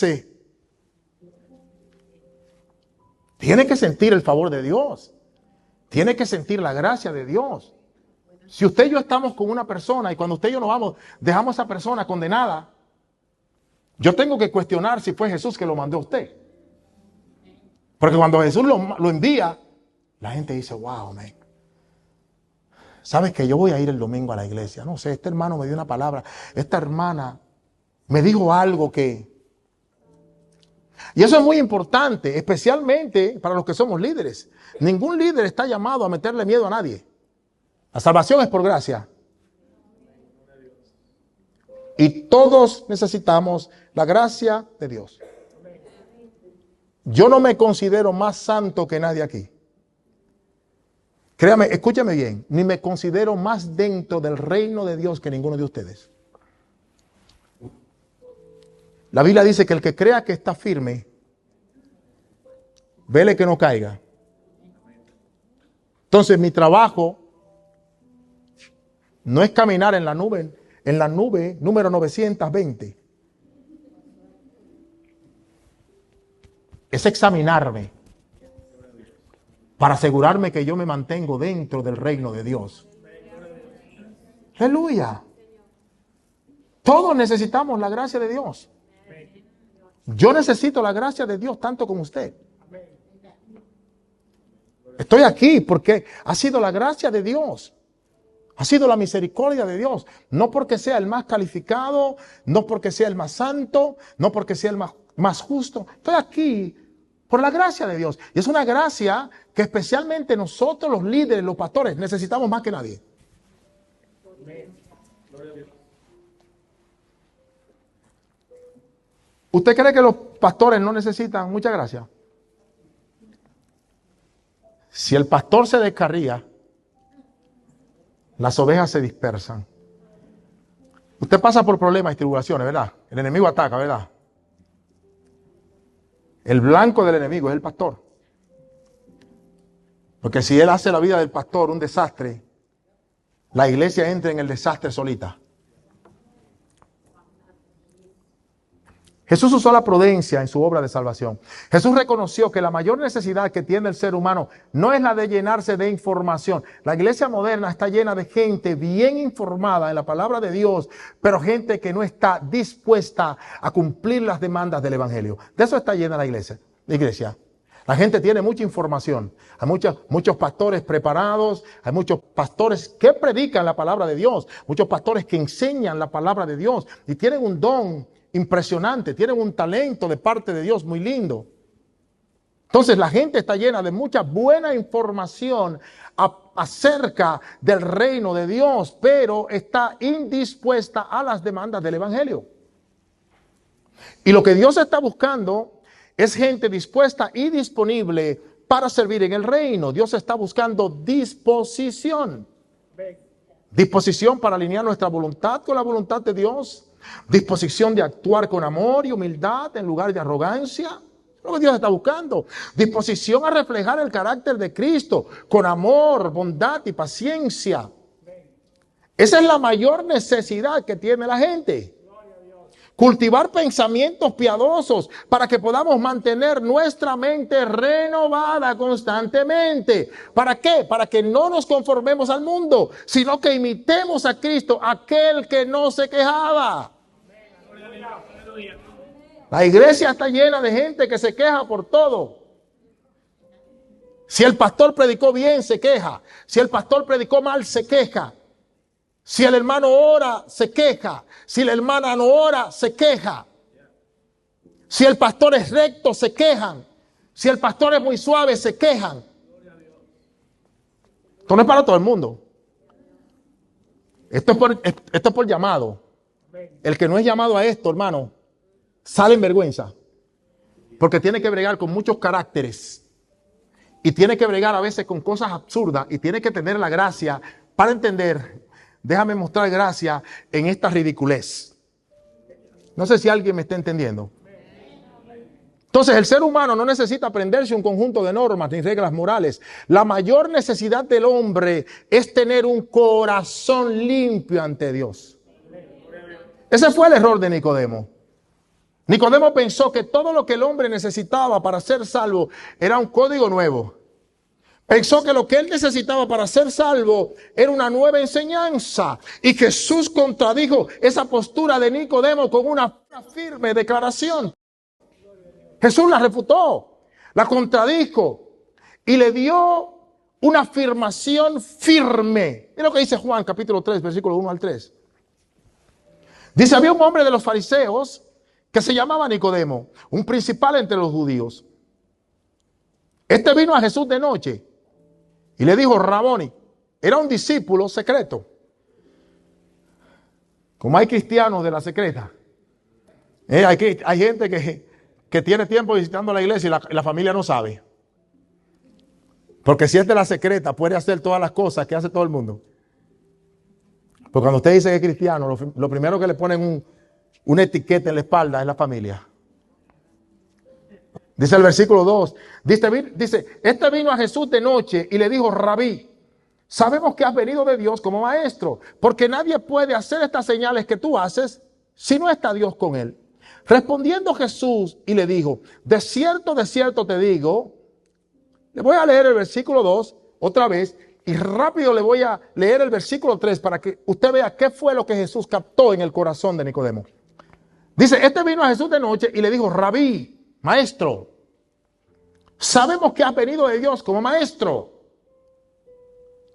el favor de Dios. Tiene que sentir la gracia de Dios. Si usted y yo estamos con una persona y cuando usted y yo nos vamos, dejamos a esa persona condenada, yo tengo que cuestionar si fue Jesús que lo mandó a usted. Porque cuando Jesús lo envía, la gente dice, wow, man. ¿Sabes que yo voy a ir el domingo a la iglesia? No sé, este hermano me dio una palabra. Esta hermana me dijo algo que... Y eso es muy importante, especialmente para los que somos líderes. Ningún líder está llamado a meterle miedo a nadie. La salvación es por gracia. Y todos necesitamos la gracia de Dios. Yo no me considero más santo que nadie aquí. Créame, escúchame bien, ni me considero más dentro del reino de Dios que ninguno de ustedes. La Biblia dice que el que crea que está firme, vele que no caiga. Entonces mi trabajo no es caminar en la nube número 920. Es examinarme para asegurarme que yo me mantengo dentro del reino de Dios. Aleluya. Todos necesitamos la gracia de Dios. Yo necesito la gracia de Dios tanto como usted. Estoy aquí porque ha sido la gracia de Dios. Ha sido la misericordia de Dios. No porque sea el más calificado, no porque sea el más santo, no porque sea el más justo. Estoy aquí por la gracia de Dios. Y es una gracia que especialmente nosotros los líderes, los pastores, necesitamos más que nadie. ¿Usted cree que los pastores no necesitan mucha gracia? Si el pastor se descarría, las ovejas se dispersan. Usted pasa por problemas y tribulaciones, ¿verdad? El enemigo ataca, ¿verdad? El blanco del enemigo es el pastor. Porque si él hace la vida del pastor un desastre, la iglesia entra en el desastre solita. Jesús usó la prudencia en su obra de salvación. Jesús reconoció que la mayor necesidad que tiene el ser humano no es la de llenarse de información. La iglesia moderna está llena de gente bien informada en la palabra de Dios, pero gente que no está dispuesta a cumplir las demandas del evangelio. De eso está llena la iglesia. La gente tiene mucha información. Hay muchos pastores preparados, hay muchos pastores que predican la palabra de Dios, muchos pastores que enseñan la palabra de Dios y tienen un don impresionante, tienen un talento de parte de Dios muy lindo. Entonces la gente está llena de mucha buena información acerca del reino de Dios, pero está indispuesta a las demandas del evangelio. Y lo que Dios está buscando es gente dispuesta y disponible para servir en el reino. Dios está buscando disposición. Disposición para alinear nuestra voluntad con la voluntad de Dios. Disposición de actuar con amor y humildad en lugar de arrogancia. Es lo que Dios está buscando. Disposición a reflejar el carácter de Cristo con amor, bondad y paciencia. Esa es la mayor necesidad que tiene la gente. Cultivar pensamientos piadosos para que podamos mantener nuestra mente renovada constantemente. ¿Para qué? Para que no nos conformemos al mundo, sino que imitemos a Cristo, aquel que no se quejaba. La iglesia está llena de gente que se queja por todo. Si el pastor predicó bien, se queja. Si el pastor predicó mal, se queja. Si el hermano ora, se queja. Si la hermana no ora, se queja. Si el pastor es recto, se quejan. Si el pastor es muy suave, se quejan. Esto no es para todo el mundo. Esto es por llamado. El que no es llamado a esto, hermano, sale en vergüenza. Porque tiene que bregar con muchos caracteres. Y tiene que bregar a veces con cosas absurdas. Y tiene que tener la gracia para entender. Déjame mostrar gracia en esta ridiculez. No sé si alguien me está entendiendo. Entonces el ser humano no necesita aprenderse un conjunto de normas ni reglas morales. La mayor necesidad del hombre es tener un corazón limpio ante Dios. Ese fue el error de Nicodemo. Nicodemo pensó que todo lo que el hombre necesitaba para ser salvo era un código nuevo. Pensó que lo que él necesitaba para ser salvo era una nueva enseñanza. Y Jesús contradijo esa postura de Nicodemo con una firme declaración. Jesús la refutó, la contradijo y le dio una afirmación firme. Es lo que dice Juan capítulo 3, versículo 1 al 3. Dice, había un hombre de los fariseos que se llamaba Nicodemo, un principal entre los judíos. Este vino a Jesús de noche. Y le dijo, Raboni, era un discípulo secreto. Como hay cristianos de la secreta. Hay gente que tiene tiempo visitando la iglesia y la familia no sabe. Porque si es de la secreta, puede hacer todas las cosas que hace todo el mundo. Porque cuando usted dice que es cristiano, lo primero que le ponen una etiqueta en la espalda es la familia. Dice el versículo 2, dice, este vino a Jesús de noche y le dijo, Rabí, sabemos que has venido de Dios como maestro, porque nadie puede hacer estas señales que tú haces si no está Dios con él. Respondiendo Jesús y le dijo, de cierto te digo, le voy a leer el versículo 2 otra vez y rápido le voy a leer el versículo 3 para que usted vea qué fue lo que Jesús captó en el corazón de Nicodemo. Dice, este vino a Jesús de noche y le dijo, Rabí, maestro, sabemos que has venido de Dios como maestro.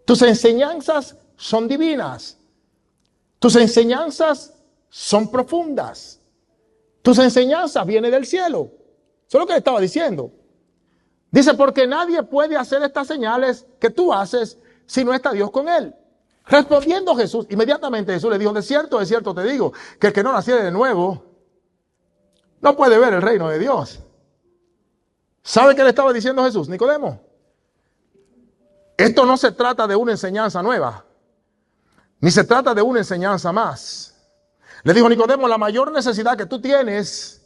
Tus enseñanzas son divinas. Tus enseñanzas son profundas. Tus enseñanzas vienen del cielo. Eso es lo que le estaba diciendo. Dice, porque nadie puede hacer estas señales que tú haces si no está Dios con él. Respondiendo Jesús, inmediatamente Jesús le dijo, de cierto te digo, que el que no naciere de nuevo no puede ver el reino de Dios. ¿Sabe qué le estaba diciendo Jesús, Nicodemo? Esto no se trata de una enseñanza nueva, ni se trata de una enseñanza más. Le dijo Nicodemo, la mayor necesidad que tú tienes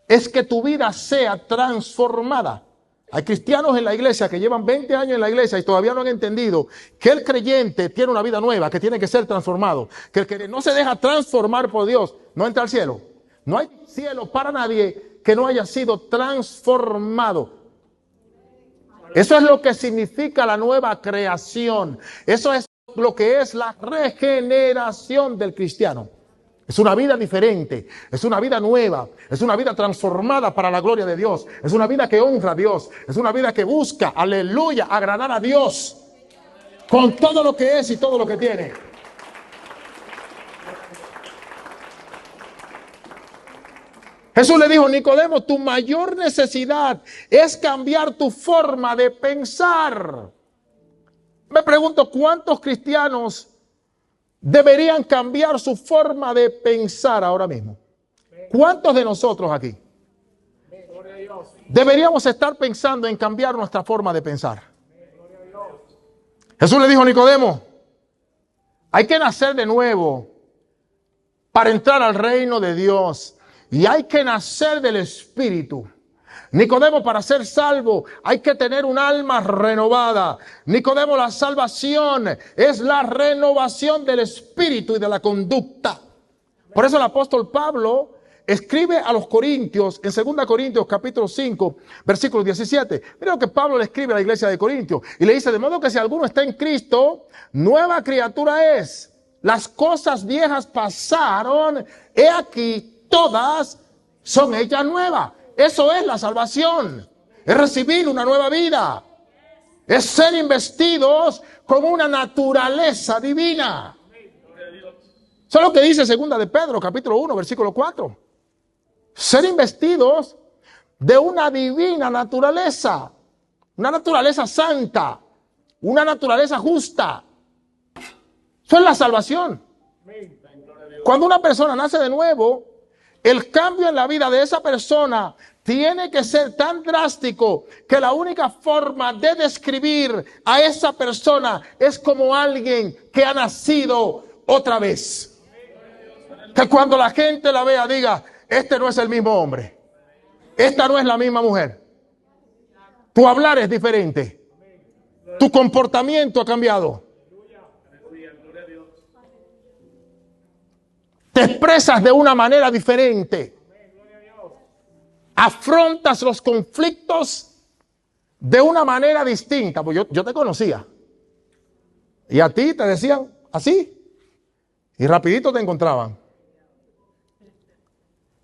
es que tu vida sea transformada. Hay cristianos en la iglesia que llevan 20 años en la iglesia y todavía no han entendido que el creyente tiene una vida nueva, que tiene que ser transformado. Que el que no se deja transformar por Dios no entra al cielo. No hay cielo para nadie que no haya sido transformado. Eso es lo que significa la nueva creación. Eso es lo que es la regeneración del cristiano. Es una vida diferente, es una vida nueva, es una vida transformada para la gloria de Dios. Es una vida que honra a Dios, es una vida que busca, aleluya, agradar a Dios con todo lo que es y todo lo que tiene. Jesús le dijo, Nicodemo, tu mayor necesidad es cambiar tu forma de pensar. Me pregunto, ¿cuántos cristianos deberían cambiar su forma de pensar ahora mismo? ¿Cuántos de nosotros aquí deberíamos estar pensando en cambiar nuestra forma de pensar? Jesús le dijo a Nicodemo, hay que nacer de nuevo para entrar al reino de Dios. Y hay que nacer del Espíritu. Nicodemo, para ser salvo hay que tener un alma renovada. Nicodemo, la salvación es la renovación del espíritu y de la conducta. Por eso el apóstol Pablo escribe a los Corintios en 2 Corintios capítulo 5 versículo 17. Mira lo que Pablo le escribe a la iglesia de Corintios y le dice, de modo que si alguno está en Cristo, nueva criatura es. Las cosas viejas pasaron, he aquí todas son hechas nuevas. Eso es la salvación. Es recibir una nueva vida. Es ser investidos con una naturaleza divina. Eso es lo que dice 2 de Pedro, capítulo 1, versículo 4. Ser investidos de una divina naturaleza. Una naturaleza santa. Una naturaleza justa. Eso es la salvación. Cuando una persona nace de nuevo, el cambio en la vida de esa persona tiene que ser tan drástico que la única forma de describir a esa persona es como alguien que ha nacido otra vez. Que cuando la gente la vea diga, este no es el mismo hombre, esta no es la misma mujer. Tu hablar es diferente, tu comportamiento ha cambiado. Te expresas de una manera diferente. Afrontas los conflictos de una manera distinta. Pues yo te conocía. Y a ti te decían así. Y rapidito te encontraban.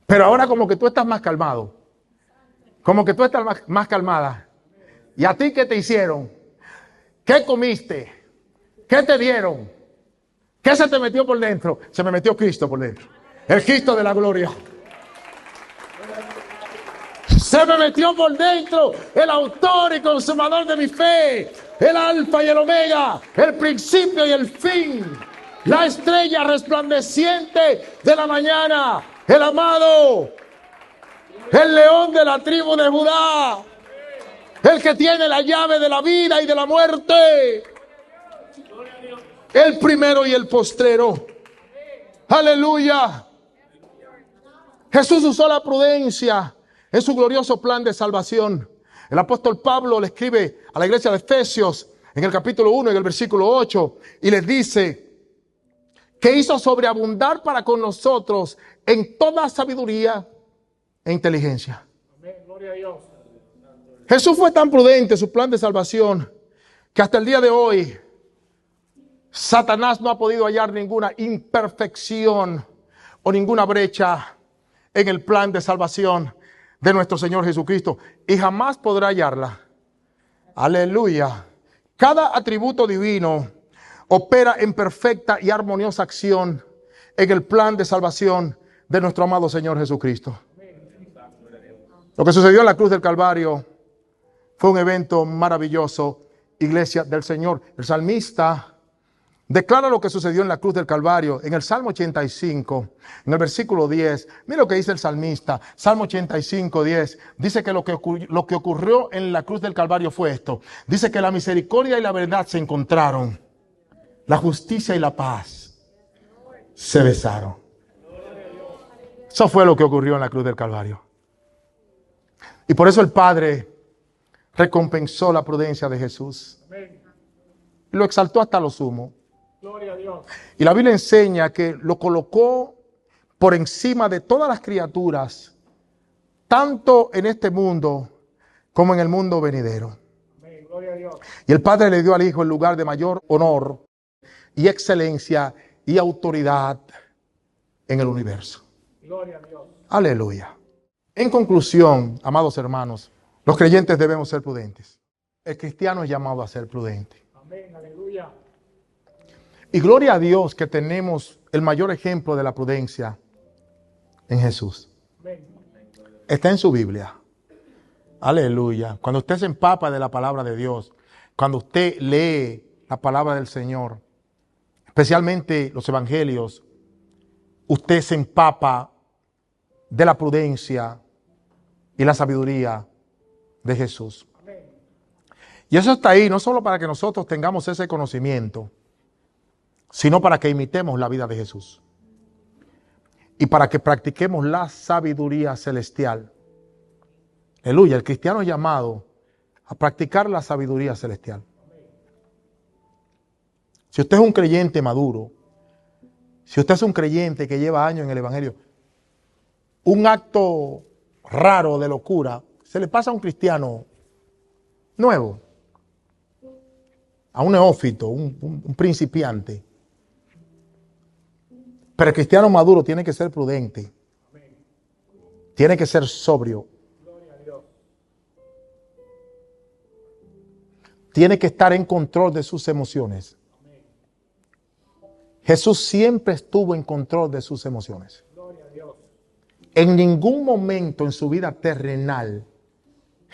Pero ahora como que tú estás más calmado. Como que tú estás más calmada. ¿Y a ti qué te hicieron? ¿Qué comiste? ¿Qué te dieron? ¿Qué se te metió por dentro? Se me metió Cristo por dentro. El Cristo de la gloria. Se me metió por dentro el autor y consumador de mi fe. El alfa y el omega. El principio y el fin. La estrella resplandeciente de la mañana. El amado. El león de la tribu de Judá. El que tiene la llave de la vida y de la muerte. El primero y el postrero. Aleluya. Jesús usó la prudencia en su glorioso plan de salvación. El apóstol Pablo le escribe a la iglesia de Efesios en el capítulo 1 y el versículo 8 y les dice que hizo sobreabundar para con nosotros en toda sabiduría e inteligencia. Amén. Gloria a Dios. Jesús fue tan prudente en su plan de salvación que hasta el día de hoy Satanás no ha podido hallar ninguna imperfección o ninguna brecha en el plan de salvación de nuestro Señor Jesucristo. Y jamás podrá hallarla. Aleluya. Cada atributo divino opera en perfecta y armoniosa acción en el plan de salvación de nuestro amado Señor Jesucristo. Lo que sucedió en la cruz del Calvario fue un evento maravilloso, iglesia del Señor. El salmista declara lo que sucedió en la cruz del Calvario. En el Salmo 85, en el versículo 10, mira lo que dice el salmista. Salmo 85, 10, dice que lo que ocurrió en la cruz del Calvario fue esto. Dice que la misericordia y la verdad se encontraron. La justicia y la paz se besaron. Eso fue lo que ocurrió en la cruz del Calvario. Y por eso el Padre recompensó la prudencia de Jesús. Y lo exaltó hasta lo sumo. Gloria a Dios. Y la Biblia enseña que lo colocó por encima de todas las criaturas, tanto en este mundo como en el mundo venidero. Amén. Gloria a Dios. Y el Padre le dio al Hijo el lugar de mayor honor y excelencia y autoridad en el universo. Gloria a Dios. Aleluya. En conclusión, amados hermanos, los creyentes debemos ser prudentes. El cristiano es llamado a ser prudente. Amén. Aleluya. Y gloria a Dios que tenemos el mayor ejemplo de la prudencia en Jesús. Amén. Está en su Biblia. Aleluya. Cuando usted se empapa de la palabra de Dios, cuando usted lee la palabra del Señor, especialmente los evangelios, usted se empapa de la prudencia y la sabiduría de Jesús. Amén. Y eso está ahí no solo para que nosotros tengamos ese conocimiento, sino para que imitemos la vida de Jesús. Y para que practiquemos la sabiduría celestial. Aleluya, el cristiano es llamado a practicar la sabiduría celestial. Si usted es un creyente maduro, si usted es un creyente que lleva años en el evangelio, un acto raro de locura se le pasa a un cristiano nuevo, a un neófito, un principiante. Pero el cristiano maduro tiene que ser prudente, tiene que ser sobrio, Gloria a Dios. tiene que estar en control de sus emociones. Jesús siempre estuvo en control de sus emociones. Gloria a Dios. En ningún momento en su vida terrenal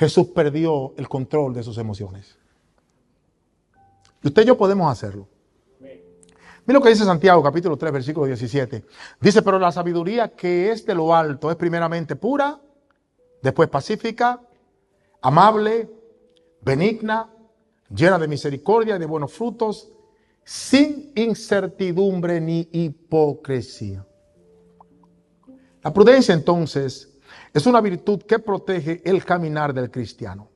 Jesús perdió el control de sus emociones. Y usted y yo podemos hacerlo. Amén. Mira lo que dice Santiago, capítulo 3, versículo 17. Dice, pero la sabiduría que es de lo alto es primeramente pura, después pacífica, amable, benigna, llena de misericordia y de buenos frutos, sin incertidumbre ni hipocresía. La prudencia, entonces, es una virtud que protege el caminar del cristiano.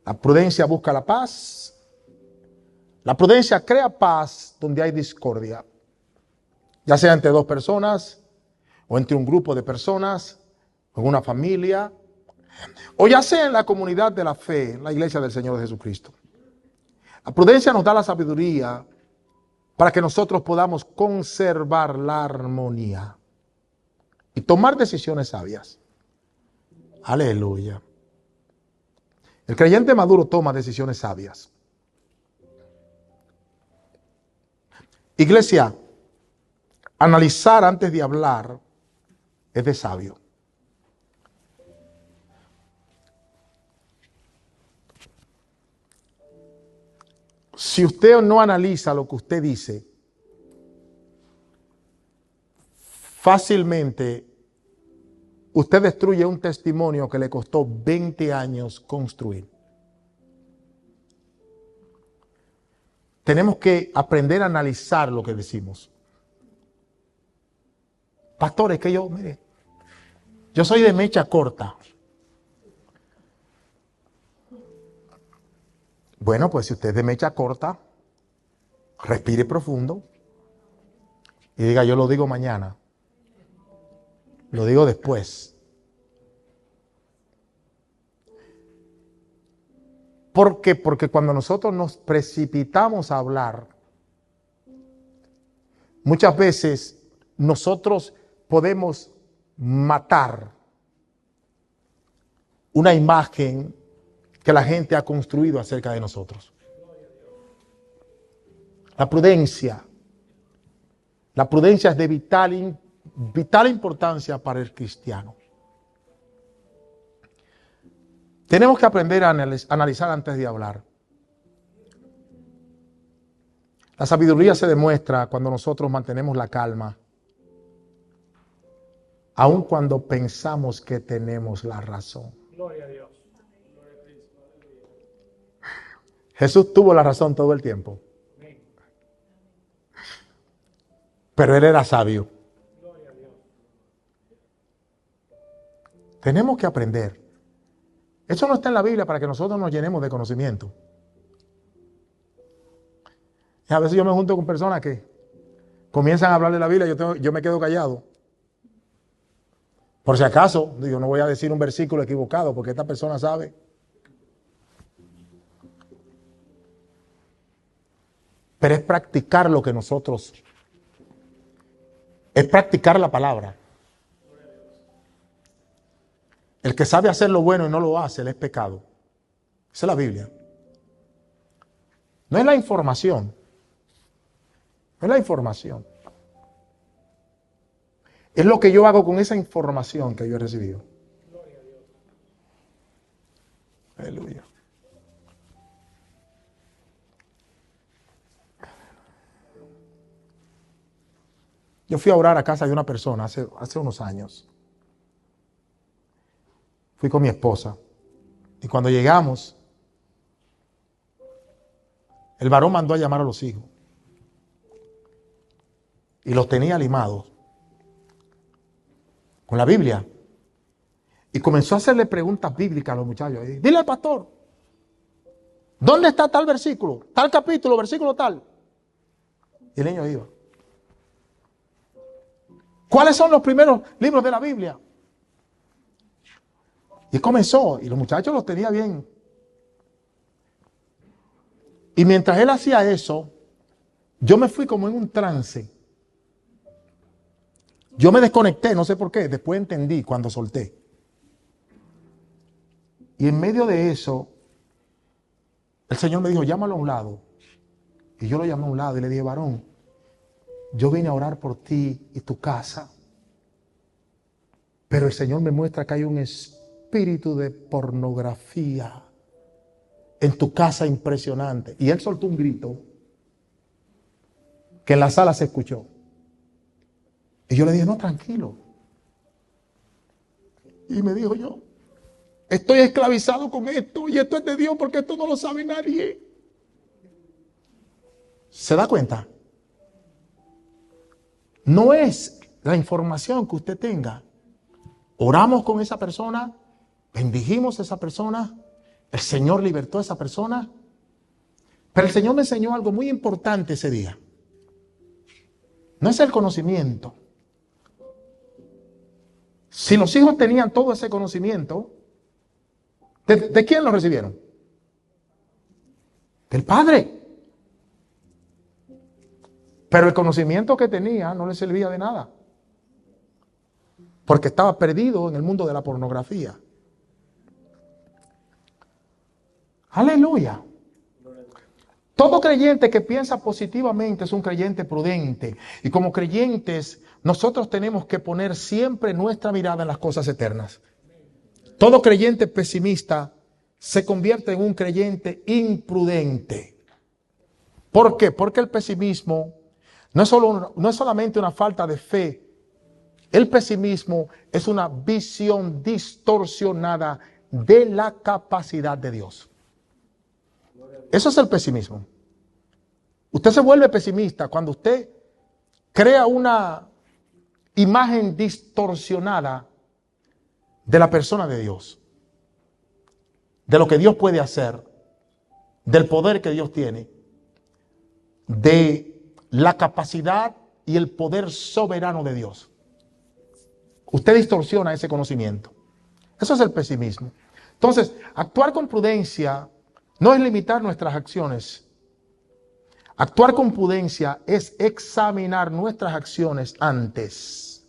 La prudencia busca la paz. La prudencia crea paz donde hay discordia, ya sea entre dos personas, o entre un grupo de personas, o en una familia, o ya sea en la comunidad de la fe, la iglesia del Señor Jesucristo. La prudencia nos da la sabiduría para que nosotros podamos conservar la armonía y tomar decisiones sabias. Aleluya. El creyente maduro toma decisiones sabias. Iglesia, analizar antes de hablar es de sabio. Si usted no analiza lo que usted dice, fácilmente usted destruye un testimonio que le costó 20 años construir. Tenemos que aprender a analizar lo que decimos. Pastores, que mire, yo soy de mecha corta. Bueno, pues si usted es de mecha corta, respire profundo y diga, yo lo digo mañana. Lo digo después. ¿Por qué? Porque cuando nosotros nos precipitamos a hablar, muchas veces nosotros podemos matar una imagen que la gente ha construido acerca de nosotros. La prudencia es de vital importancia para el cristiano. Tenemos que aprender a analizar antes de hablar. La sabiduría se demuestra cuando nosotros mantenemos la calma, aun cuando pensamos que tenemos la razón. Gloria a Dios. Jesús tuvo la razón todo el tiempo, Amén. pero él era sabio. Gloria a Dios. Tenemos que aprender. Eso no está en la Biblia para que nosotros nos llenemos de conocimiento. Y a veces yo me junto con personas que comienzan a hablar de la Biblia, yo me quedo callado. Por si acaso, digo, no voy a decir un versículo equivocado porque esta persona sabe. Pero es practicar lo que nosotros, es practicar la palabra. El que sabe hacer lo bueno y no lo hace, él es pecado. Esa es la Biblia. No es la información. No es la información. Es lo que yo hago con esa información que yo he recibido. Gloria a Dios. Aleluya. Yo fui a orar a casa de una persona hace unos años. Fui con mi esposa. Y cuando llegamos, el varón mandó a llamar a los hijos. Y los tenía limados con la Biblia. Y comenzó a hacerle preguntas bíblicas a los muchachos. Dile al pastor, ¿dónde está tal versículo? Tal capítulo, versículo tal. Y el niño iba. ¿Cuáles son los primeros libros de la Biblia? Y comenzó, y los muchachos los tenía bien. Y mientras él hacía eso, yo me fui como en un trance. Yo me desconecté, no sé por qué, después entendí cuando solté. Y en medio de eso, el Señor me dijo, llámalo a un lado. Y yo lo llamé a un lado y le dije, varón, yo vine a orar por ti y tu casa. Pero el Señor me muestra que hay un espíritu de pornografía en tu casa impresionante. Y él soltó un grito que en la sala se escuchó. Y yo le dije, no, tranquilo. Y me dijo yo, estoy esclavizado con esto y esto es de Dios porque esto no lo sabe nadie. ¿Se da cuenta? No es la información que usted tenga. Oramos con esa persona, bendijimos a esa persona, el Señor libertó a esa persona. Pero el Señor me enseñó algo muy importante ese día. No es el conocimiento. Si los hijos tenían todo ese conocimiento, ¿de quién lo recibieron? Del Padre. Pero el conocimiento que tenía no les servía de nada. Porque estaba perdido en el mundo de la pornografía. Aleluya. Todo creyente que piensa positivamente es un creyente prudente. Y como creyentes, nosotros tenemos que poner siempre nuestra mirada en las cosas eternas. Todo creyente pesimista se convierte en un creyente imprudente. ¿Por qué? Porque el pesimismo no es solamente una falta de fe. El pesimismo es una visión distorsionada de la capacidad de Dios. Eso es el pesimismo. Usted se vuelve pesimista cuando usted crea una imagen distorsionada de la persona de Dios, de lo que Dios puede hacer, del poder que Dios tiene, de la capacidad y el poder soberano de Dios. Usted distorsiona ese conocimiento. Eso es el pesimismo. Entonces, actuar con prudencia no es limitar nuestras acciones. Actuar con prudencia es examinar nuestras acciones antes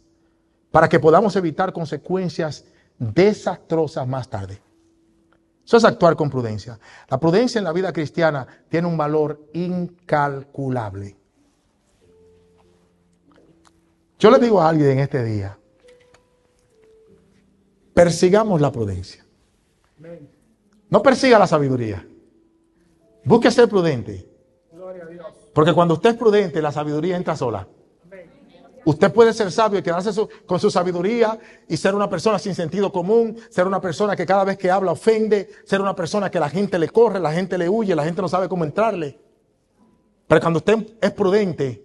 para que podamos evitar consecuencias desastrosas más tarde. Eso es actuar con prudencia. La prudencia en la vida cristiana tiene un valor incalculable. Yo le digo a alguien en este día, persigamos la prudencia. No persiga la sabiduría. Busque ser prudente. Gloria a Dios. Porque cuando usted es prudente, la sabiduría entra sola. Usted puede ser sabio y quedarse con su sabiduría y ser una persona sin sentido común, ser una persona que cada vez que habla ofende, ser una persona que la gente le corre, la gente le huye, la gente no sabe cómo entrarle. Pero cuando usted es prudente,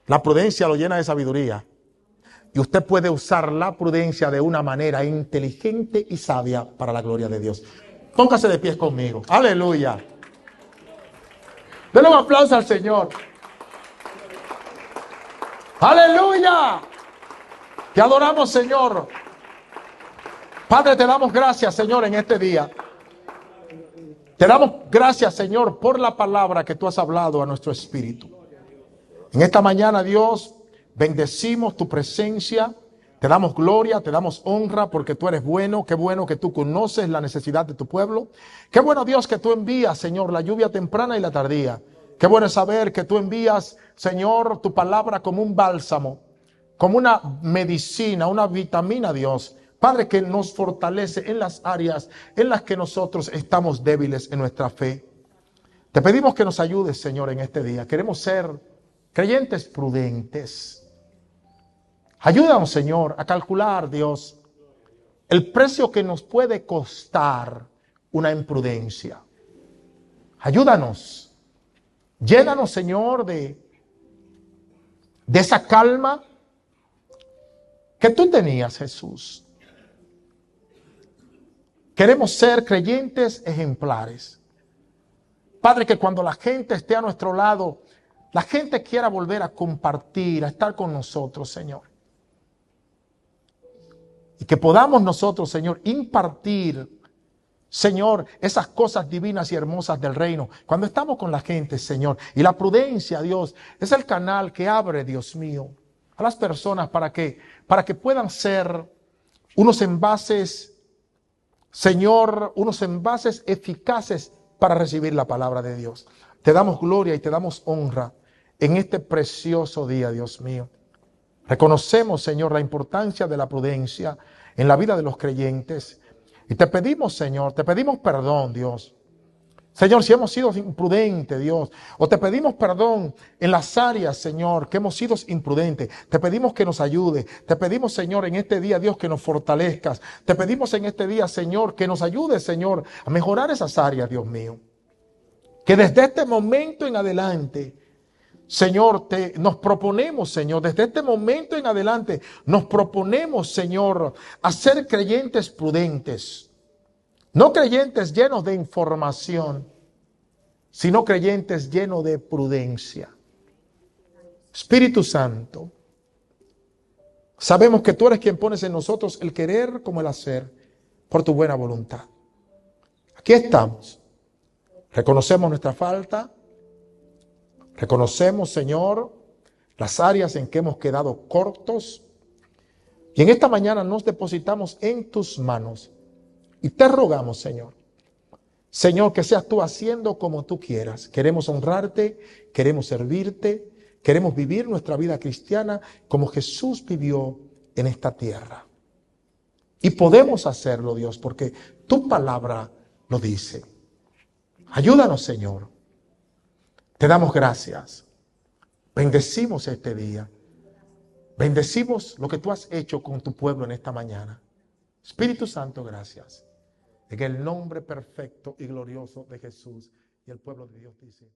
la prudencia lo llena de sabiduría. Y usted puede usar la prudencia de una manera inteligente y sabia para la gloria de Dios. Póngase de pies conmigo. Aleluya. Denle un aplauso al Señor. Aleluya. Te adoramos, Señor. Padre, te damos gracias, Señor, en este día. Te damos gracias, Señor, por la palabra que tú has hablado a nuestro espíritu. En esta mañana, Dios, bendecimos tu presencia. Te damos gloria, te damos honra porque tú eres bueno. Qué bueno que tú conoces la necesidad de tu pueblo. Qué bueno, Dios, que tú envías, Señor, la lluvia temprana y la tardía. Qué bueno saber que tú envías, Señor, tu palabra como un bálsamo, como una medicina, una vitamina, Dios. Padre, que nos fortalece en las áreas en las que nosotros estamos débiles en nuestra fe. Te pedimos que nos ayudes, Señor, en este día. Queremos ser creyentes prudentes. Ayúdanos, Señor, a calcular, Dios, el precio que nos puede costar una imprudencia. Ayúdanos. Llénanos, Señor, de esa calma que tú tenías, Jesús. Queremos ser creyentes ejemplares. Padre, que cuando la gente esté a nuestro lado, la gente quiera volver a compartir, a estar con nosotros, Señor. Y que podamos nosotros, Señor, impartir, Señor, esas cosas divinas y hermosas del reino. Cuando estamos con la gente, Señor. Y la prudencia, Dios, es el canal que abre, Dios mío, a las personas para que puedan ser unos envases, Señor, unos envases eficaces para recibir la palabra de Dios. Te damos gloria y te damos honra en este precioso día, Dios mío. Reconocemos, Señor, la importancia de la prudencia en la vida de los creyentes. Y te pedimos, Señor, te pedimos perdón, Dios. Señor, si hemos sido imprudentes, Dios, o te pedimos perdón en las áreas, Señor, que hemos sido imprudentes. Te pedimos que nos ayude. Te pedimos, Señor, en este día, Dios, que nos fortalezcas. Te pedimos en este día, Señor, que nos ayudes, Señor, a mejorar esas áreas, Dios mío. Que desde este momento en adelante, Señor, nos proponemos, Señor, desde este momento en adelante, nos proponemos, Señor, a ser creyentes prudentes. No creyentes llenos de información, sino creyentes llenos de prudencia. Espíritu Santo, sabemos que tú eres quien pones en nosotros el querer como el hacer por tu buena voluntad. Aquí estamos. Reconocemos nuestra falta. Reconocemos, Señor, las áreas en que hemos quedado cortos. Y en esta mañana nos depositamos en tus manos. Y te rogamos, Señor, Señor, que seas tú haciendo como tú quieras. Queremos honrarte, queremos servirte, queremos vivir nuestra vida cristiana como Jesús vivió en esta tierra. Y podemos hacerlo, Dios, porque tu palabra lo dice. Ayúdanos, Señor. Te damos gracias. Bendecimos este día. Bendecimos lo que tú has hecho con tu pueblo en esta mañana. Espíritu Santo, gracias. En el nombre perfecto y glorioso de Jesús. Y el pueblo de Dios dice...